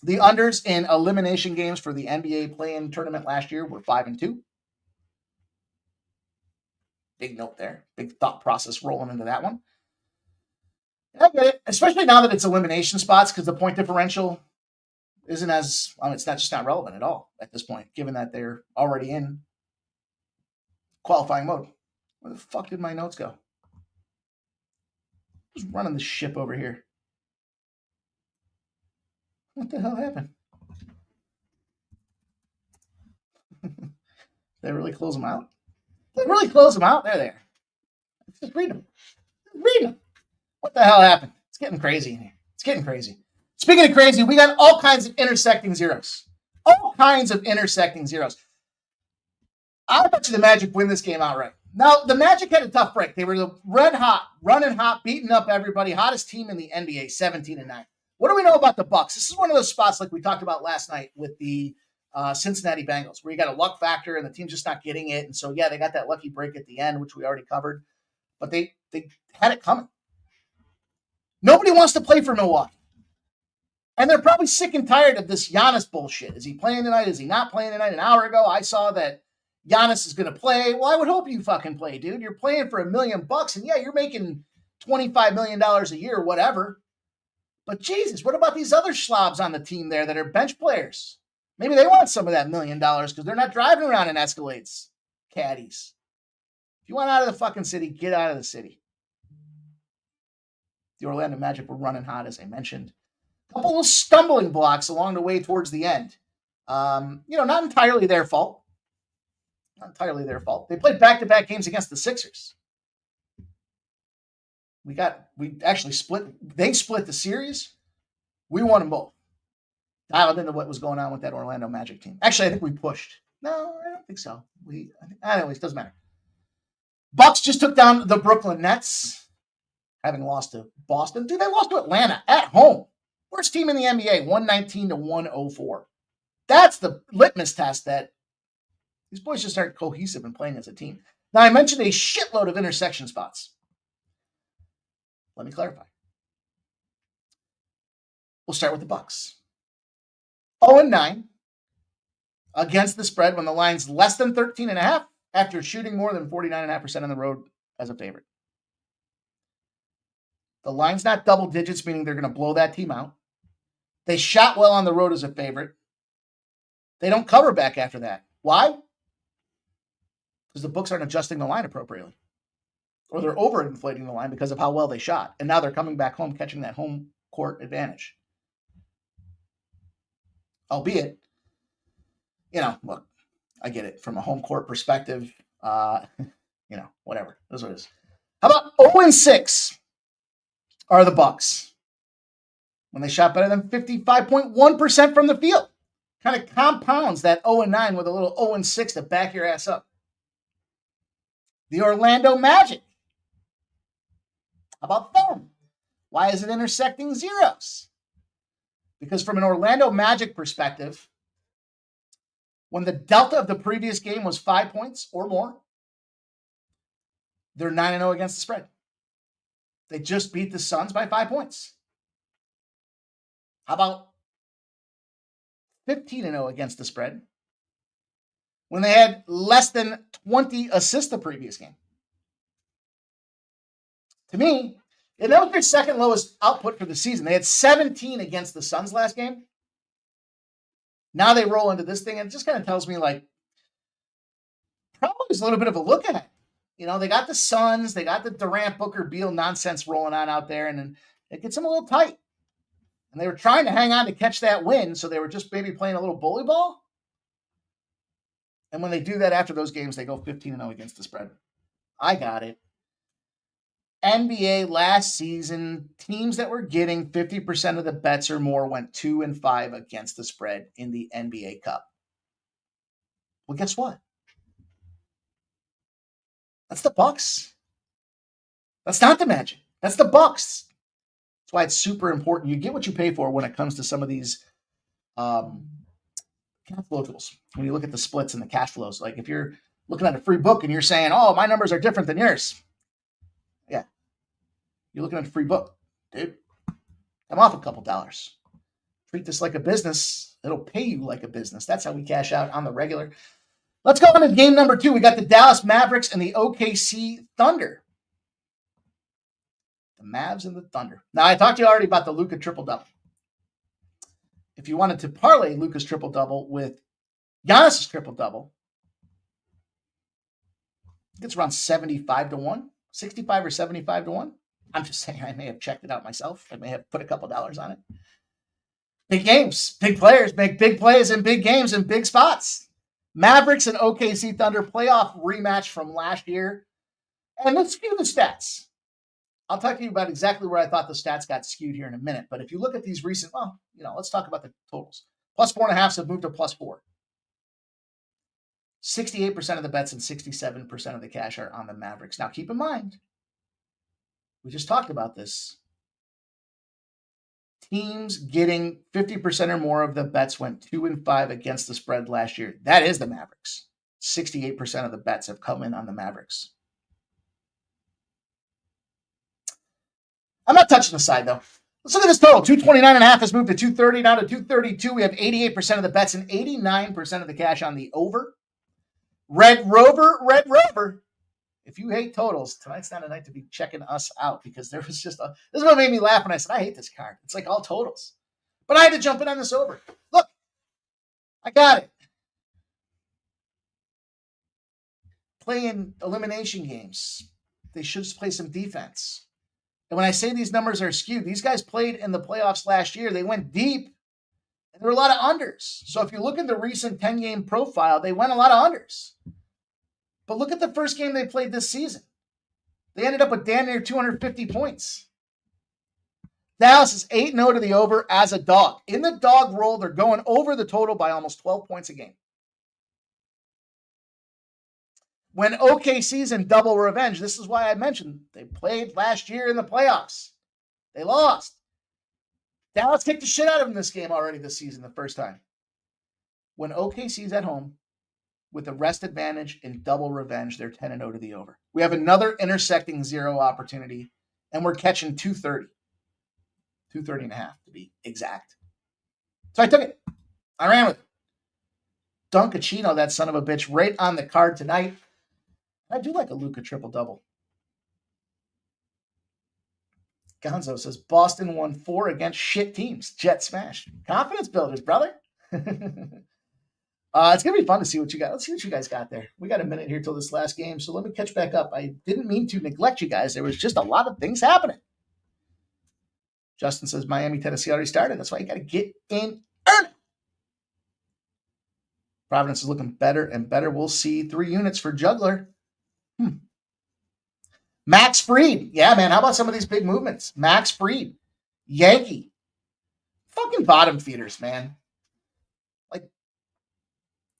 Speaker 3: The unders in elimination games for the NBA play-in tournament last year were 5-2. Big note there. Big thought process rolling into that one. I get it, especially now that it's elimination spots because the point differential isn't as, it's not just not relevant at all at this point, given that they're already in qualifying mode. Where the fuck did my notes go? Who's running the ship over here? What the hell happened? Did they really close them out? Did they really close them out? There they are. Just read them. Read them. What the hell happened? It's getting crazy in here. It's getting crazy. Speaking of crazy, we got all kinds of intersecting zeros. All kinds of intersecting zeros. I bet you the Magic win this game outright. Now, the Magic had a tough break. They were the red hot, running hot, beating up everybody. Hottest team in the NBA, 17-9. What do we know about the Bucks? This is one of those spots like we talked about last night with the Cincinnati Bengals, where you got a luck factor and the team's just not getting it. And so, yeah, they got that lucky break at the end, which we already covered. But they had it coming. Nobody wants to play for Milwaukee. And they're probably sick and tired of this Giannis bullshit. Is he playing tonight? Is he not playing tonight? An hour ago, I saw that Giannis is going to play. Well, I would hope you fucking play, dude. You're playing for $1 million, and yeah, you're making $25 million a year, whatever. But Jesus, what about these other schlobs on the team there that are bench players? Maybe they want some of that $1 million because they're not driving around in Escalades, caddies. If you want out of the fucking city, get out of the city. The Orlando Magic were running hot, as I mentioned. A couple of stumbling blocks along the way towards the end. Not entirely their fault. Not entirely their fault. They played back-to-back games against the Sixers. We actually split. They split the series. We won them both. Dialed into what was going on with that Orlando Magic team. Actually, I think we pushed. No, I don't think so. Anyways, doesn't matter. Bucks just took down the Brooklyn Nets, having lost to Boston. Dude, they lost to Atlanta at home. Worst team in the NBA, 119-104. That's the litmus test that these boys just aren't cohesive and playing as a team. Now, I mentioned a shitload of intersection spots. Let me clarify. We'll start with the Bucks. 0-9 against the spread when the line's less than 13.5 after shooting more than 49.5% on the road as a favorite. The line's not double digits, meaning they're going to blow that team out. They shot well on the road as a favorite. They don't cover back after that. Why? Because the books aren't adjusting the line appropriately. Or they're overinflating the line because of how well they shot. And now they're coming back home, catching that home court advantage. Albeit, look, I get it. From a home court perspective, whatever. That's what it is. How about 0-6 are the Bucks when they shot better than 55.1% from the field? Kind of compounds that 0-9 with a little 0-6 to back your ass up. The Orlando Magic. How about them? Why is it intersecting zeros? Because from an Orlando Magic perspective, when the delta of the previous game was 5 points or more, they're 9-0 against the spread. They just beat the Suns by 5 points. How about 15-0 against the spread when they had less than 20 assists the previous game? To me, that was their second lowest output for the season. They had 17 against the Suns last game. Now they roll into this thing, and it just kind of tells me, probably is a little bit of a look ahead. You know, they got the Suns, they got the Durant, Booker, Beal nonsense rolling on out there, and then it gets them a little tight. And they were trying to hang on to catch that win, so they were just maybe playing a little bully ball. And when they do that after those games, they go 15-0 against the spread. I got it. NBA last season, teams that were getting 50% of the bets or more went 2-5 against the spread in the NBA Cup. Well, guess what? That's the Bucks. That's not the Magic. That's the Bucks. That's why it's super important. You get what you pay for when it comes to some of these cash flow tools. When you look at the splits and the cash flows, like if you're looking at a free book and you're saying, "Oh, my numbers are different than yours," yeah, you're looking at a free book, dude. I'm off a couple dollars. Treat this like a business. It'll pay you like a business. That's how we cash out on the regular. Let's go on to game number 2. We got the Dallas Mavericks and the OKC Thunder. The Mavs and the Thunder. Now, I talked to you already about the Luka triple-double. If you wanted to parlay Luka's triple-double with Giannis's triple-double, it's around 75-1, 65 or 75-1. I'm just saying I may have checked it out myself. I may have put a couple dollars on it. Big games, big players make big plays in big games in big spots. Mavericks and OKC Thunder playoff rematch from last year. And let's skew the stats. I'll talk to you about exactly where I thought the stats got skewed here in a minute. But if you look at these recent, let's talk about the totals. Plus 4.5 have moved to plus 4. 68% of the bets and 67% of the cash are on the Mavericks. Now, keep in mind, we just talked about this. Teams getting 50% or more of the bets went 2-5 against the spread last year. That is the Mavericks. 68% of the bets have come in on the Mavericks. I'm not touching the side, though. Let's look at this total. 229.5 has moved to 230, now to 232. We have 88% of the bets and 89% of the cash on the over. Red Rover. If you hate totals, tonight's not a night to be checking us out because there was just this is what made me laugh when I said, I hate this card. It's like all totals. But I had to jump in on this over. Look, I got it. Playing elimination games. They should just play some defense. And when I say these numbers are skewed, these guys played in the playoffs last year. They went deep. And there were a lot of unders. So if you look at the recent 10-game profile, they went a lot of unders. But look at the first game they played this season. They ended up with damn near 250 points. Dallas is 8-0 to the over as a dog. In the dog roll, they're going over the total by almost 12 points a game. When OKC's in double revenge, this is why I mentioned they played last year in the playoffs. They lost. Dallas kicked the shit out of them this game already this season, the first time. When OKC's at home, with a rest advantage in double revenge, they're 10-0 to the over. We have another intersecting zero opportunity, and we're catching 230. 230.5 to be exact. So I took it. I ran with it. Dunkachino, that son of a bitch, right on the card tonight. I do like a Luka triple-double. Gonzo says, Boston won 4 against shit teams. Jet smash. Confidence builders, brother. It's going to be fun to see what you got. Let's see what you guys got there. We got a minute here till this last game, so let me catch back up. I didn't mean to neglect you guys. There was just a lot of things happening. Justin says, Miami, Tennessee already started. That's why you got to get in early. Providence is looking better and better. We'll see 3 units for Juggler. Max Fried. Yeah, man. How about some of these big movements? Max Fried. Yankee. Fucking bottom feeders, man. Like,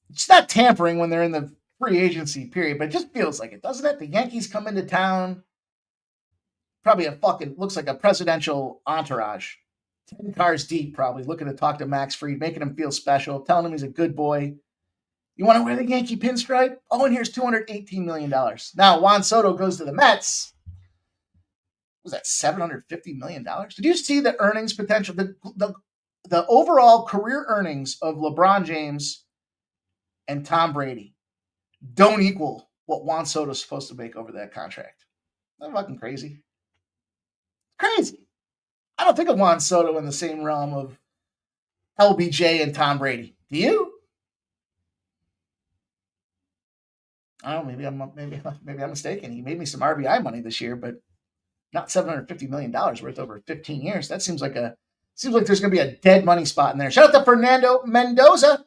Speaker 3: it's not tampering when they're in the free agency period, but it just feels like it, doesn't it? The Yankees come into town. Probably looks like a presidential entourage. 10 cars deep, probably, looking to talk to Max Fried, making him feel special, telling him he's a good boy. You want to wear the Yankee pinstripe? Oh, and here's $218 million. Now, Juan Soto goes to the Mets. Was that $750 million? Did you see the earnings potential? The overall career earnings of LeBron James and Tom Brady don't equal what Juan Soto is supposed to make over that contract. Isn't that fucking crazy? Crazy. I don't think of Juan Soto in the same realm of LBJ and Tom Brady. Do you? I don't know, maybe I'm mistaken. He made me some RBI money this year, but not $750 million worth over 15 years. That seems like there's going to be a dead money spot in there. Shout out to Fernando Mendoza.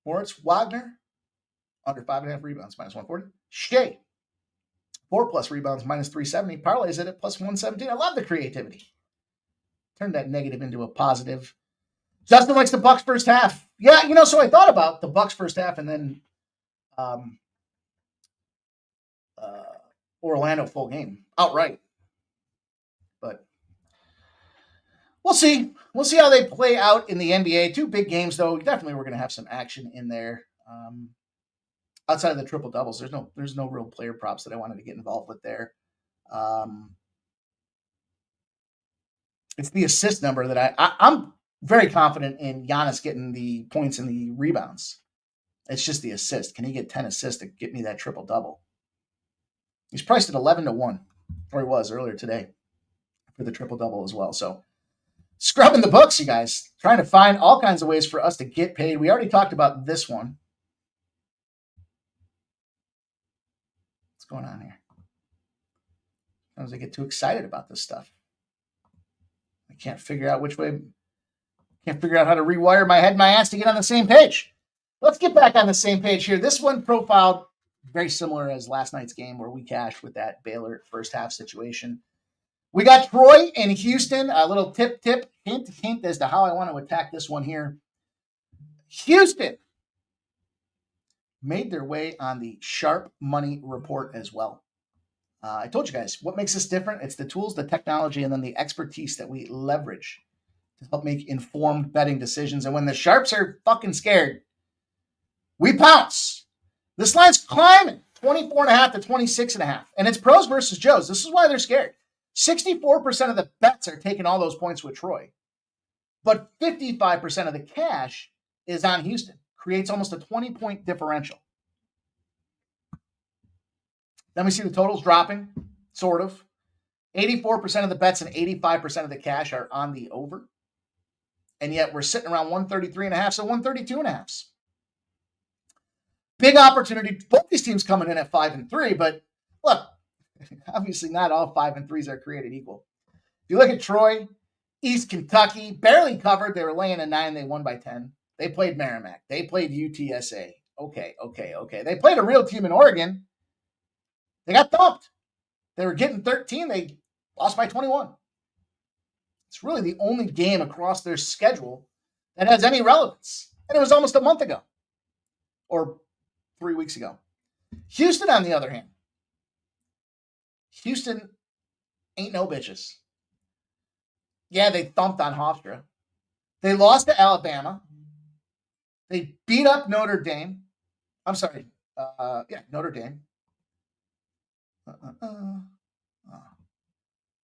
Speaker 3: Moritz Wagner, under 5.5 rebounds, minus 140. Shea, 4+ rebounds, minus 370. Parlays it at plus 117. I love the creativity. Turn that negative into a positive. Justin likes the Bucks first half. Yeah, so I thought about the Bucks first half and then Orlando full game outright. But we'll see. We'll see how they play out in the NBA. 2 big games, though. Definitely we're going to have some action in there. Outside of the triple doubles, there's no real player props that I wanted to get involved with there. It's the assist number that I'm very confident in Giannis getting the points and the rebounds. It's just the assist. Can he get 10 assists to get me that triple double? He's priced at 11-1, or he was earlier today for the triple double as well. So scrubbing the books, you guys, trying to find all kinds of ways for us to get paid. We already talked about this one. What's going on here? Sometimes I get too excited about this stuff. I can't figure out how to rewire my head and my ass to get on the same page. Let's get back on the same page here. This one profiled very similar as last night's game where we cashed with that Baylor first half situation. We got Troy in Houston. A little tip, hint as to how I want to attack this one here. Houston made their way on the sharp money report as well. I told you guys, what makes this different? It's the tools, the technology, and then the expertise that we leverage to help make informed betting decisions. And when the sharps are fucking scared, we pounce. This line's climbing, 24.5 to 26.5. And it's pros versus Joes. This is why they're scared. 64% of the bets are taking all those points with Troy. But 55% of the cash is on Houston. Creates almost a 20-point differential. Then we see the totals dropping, sort of. 84% of the bets and 85% of the cash are on the over. And yet we're sitting around 133.5, so 132.5. Big opportunity. Both these teams coming in at 5-3, but look, obviously not all 5 and 3s are created equal. If you look at Troy, East Kentucky, barely covered. They were laying a 9. They won by 10. They played Merrimack. They played UTSA. Okay. They played a real team in Oregon. They got thumped. They were getting 13. They lost by 21. It's really the only game across their schedule that has any relevance. And it was almost a month ago. Or 3 weeks ago. Houston, on the other hand. Houston ain't no bitches. Yeah, they thumped on Hofstra. They lost to Alabama. They beat up Notre Dame. I'm sorry. Notre Dame.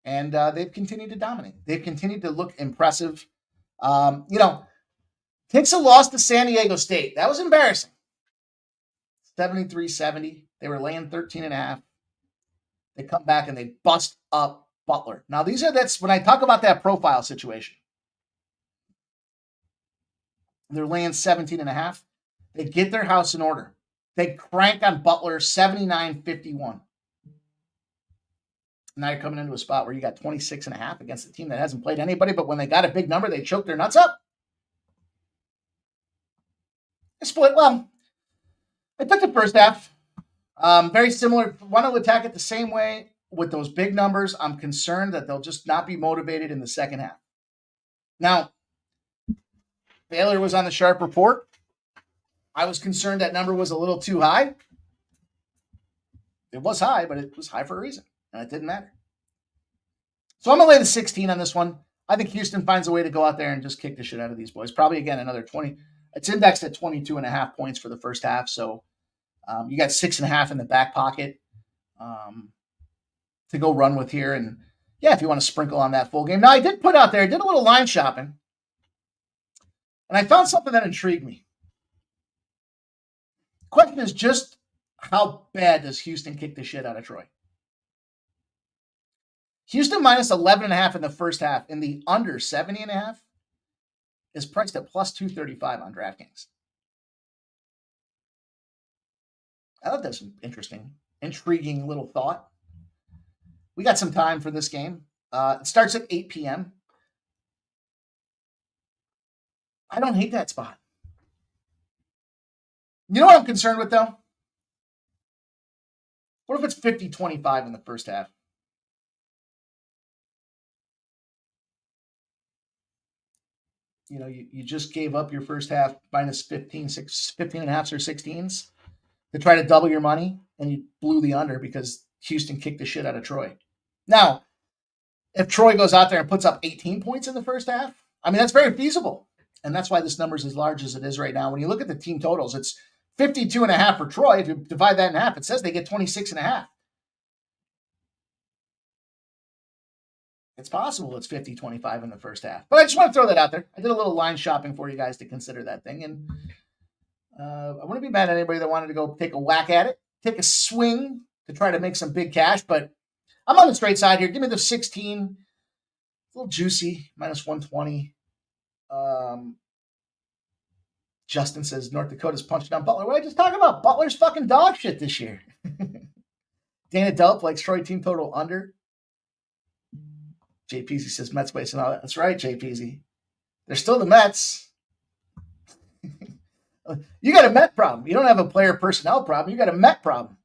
Speaker 3: And they've continued to dominate. They've continued to look impressive. Takes a loss to San Diego State. That was embarrassing. 73-70. They were laying 13.5. They come back and they bust up Butler. Now, that's when I talk about that profile situation. They're laying 17.5. They get their house in order. They crank on Butler 79-51. Now you're coming into a spot where you got 26.5 against a team that hasn't played anybody, but when they got a big number, they choke their nuts up. I split. Well, I took the first half. Very similar. Want to attack it the same way with those big numbers. I'm concerned that they'll just not be motivated in the second half. Now, Baylor was on the sharp report. I was concerned that number was a little too high. It was high, but it was high for a reason, and it didn't matter. So I'm going to lay the 16 on this one. I think Houston finds a way to go out there and just kick the shit out of these boys. Probably, again, another 20. It's indexed at 22.5 points for the first half, so you got 6.5 in the back pocket to go run with here. And, yeah, if you want to sprinkle on that full game. Now, I did put out there, I did a little line shopping, and I found something that intrigued me. The question is just how bad does Houston kick the shit out of Troy? Houston minus 11.5 in the first half, and the under 70.5 is priced at plus 235 on DraftKings. I thought that's intriguing little thought. We got some time for this game. It starts at 8 p.m. I don't hate that spot. You know what I'm concerned with, though? What if it's 50-25 in the first half? You know, you just gave up your first half minus 15 and a half or 16s to try to double your money, and you blew the under because Houston kicked the shit out of Troy. Now, if Troy goes out there and puts up 18 points in the first half, I mean, that's very feasible. And that's why this number is as large as it is right now. When you look at the team totals, it's 52.5 for Troy. If you divide that in half, it says they get 26.5. It's possible it's 50-25 in the first half. But I just want to throw that out there. I did a little line shopping for you guys to consider that thing. And I wouldn't be mad at anybody that wanted to go take a whack at it, take a swing to try to make some big cash. But I'm on the straight side here. Give me the 16. A little juicy, minus 120. Justin says North Dakota's punching down Butler. What did I just talk about? Butler's fucking dog shit this year. Dana Delp likes Troy team total under. Jay Peasy says Mets base and all that. That's right, Jay Peasy. They're still the Mets. You got a Met problem. You don't have a player personnel problem. You got a Met problem.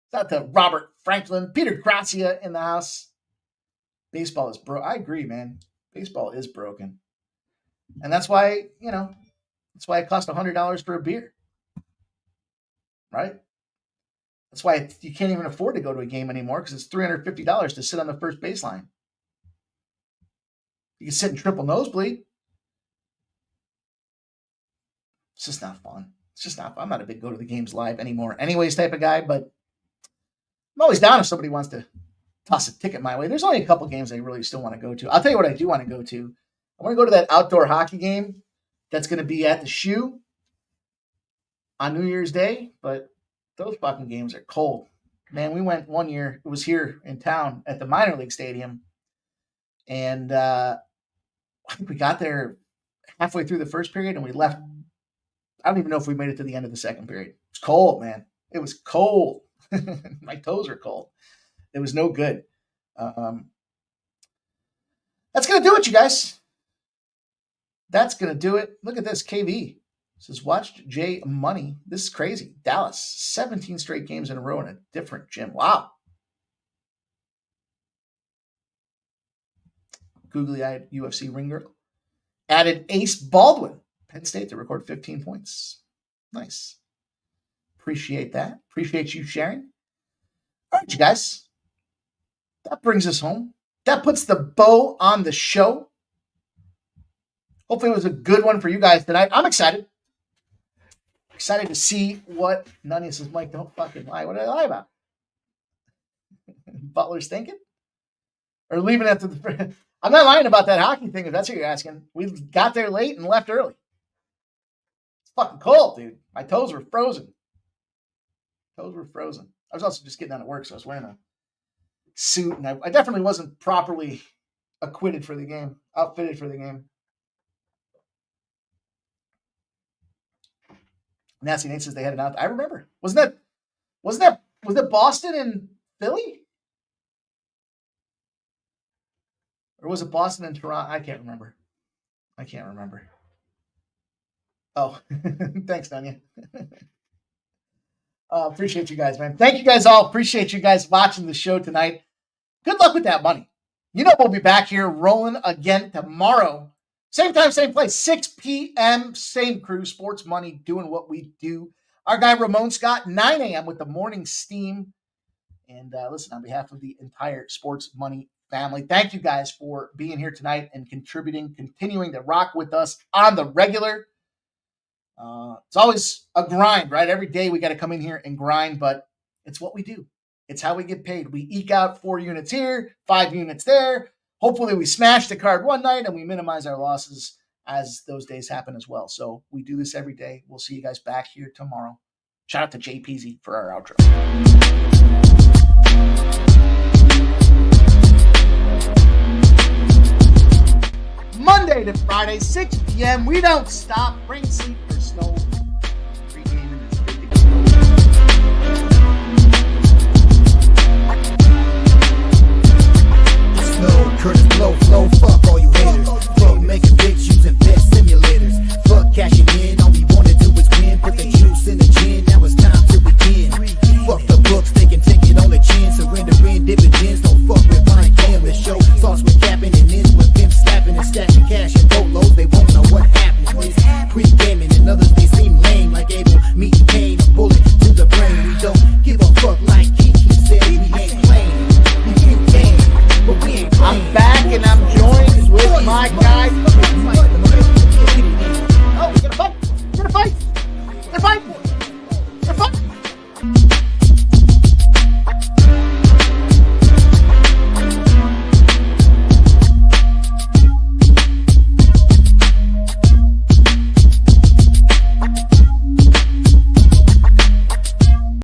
Speaker 3: It's not the Robert Franklin, Peter Grazia in the house. Baseball is broke. I agree, man. Baseball is broken. And that's why, that's why it costs $100 for a beer. Right? That's why you can't even afford to go to a game anymore because it's $350 to sit on the first baseline. You can sit in triple nosebleed. It's just not fun. It's just not fun. I'm not a big go to the games live anymore anyways type of guy, but I'm always down if somebody wants to toss a ticket my way. There's only a couple games I really still want to go to. I'll tell you what I do want to go to. I want to go to that outdoor hockey game that's going to be at the Shoe on New Year's Day, but those fucking games are cold. Man, we went one year. It was here in town at the minor league stadium, and I think we got there halfway through the first period, and we left. I don't even know if we made it to the end of the second period. It's cold, man. It was cold. My toes are cold. It was no good. That's going to do it, you guys. That's going to do it. Look at this. KV says, watched J Money. This is crazy. Dallas, 17 straight games in a row in a different gym. Wow. Googly-eyed UFC ring girl. Added Ace Baldwin, Penn State, to record 15 points. Nice. Appreciate that. Appreciate you sharing. All right, you guys. That brings us home. That puts the bow on the show. Hopefully it was a good one for you guys tonight. I'm excited. Excited to see what Nunny says. Mike, don't fucking lie. What did I lie about? Butler's thinking? Or leaving after the... I'm not lying about that hockey thing, if that's what you're asking. We got there late and left early. It's fucking cold, dude. My toes were frozen. I was also just getting out of work, so I was wearing a suit, and I definitely wasn't properly outfitted for the game. Nasty Nate says they had an out. I remember. Was that Boston and Philly? Or was it Boston and Toronto? I can't remember. Oh, thanks, Danya. Appreciate you guys, man. Thank you guys all. Appreciate you guys watching the show tonight. Good luck with that money. We'll be back here rolling again tomorrow. Same time, same place, 6 p.m., same crew, Sports Money, doing what we do. Our guy Ramon Scott, 9 a.m. with the morning steam. And listen, on behalf of the entire Sports Money family, thank you guys for being here tonight and contributing, continuing to rock with us on the regular. It's always a grind, right? Every day we got to come in here and grind, but it's what we do. It's how we get paid. We eke out 4 units here, 5 units there. Hopefully we smash the card one night and we minimize our losses as those days happen as well. So we do this every day. We'll see you guys back here tomorrow. Shout out to Jay Peasy for our outro. Monday to Friday, 6 p.m. We don't stop. Rain, sleep, or snow. Pregaming is good to go.
Speaker 4: Curtis blow, flow, fuck all you haters. Fuck making bitch using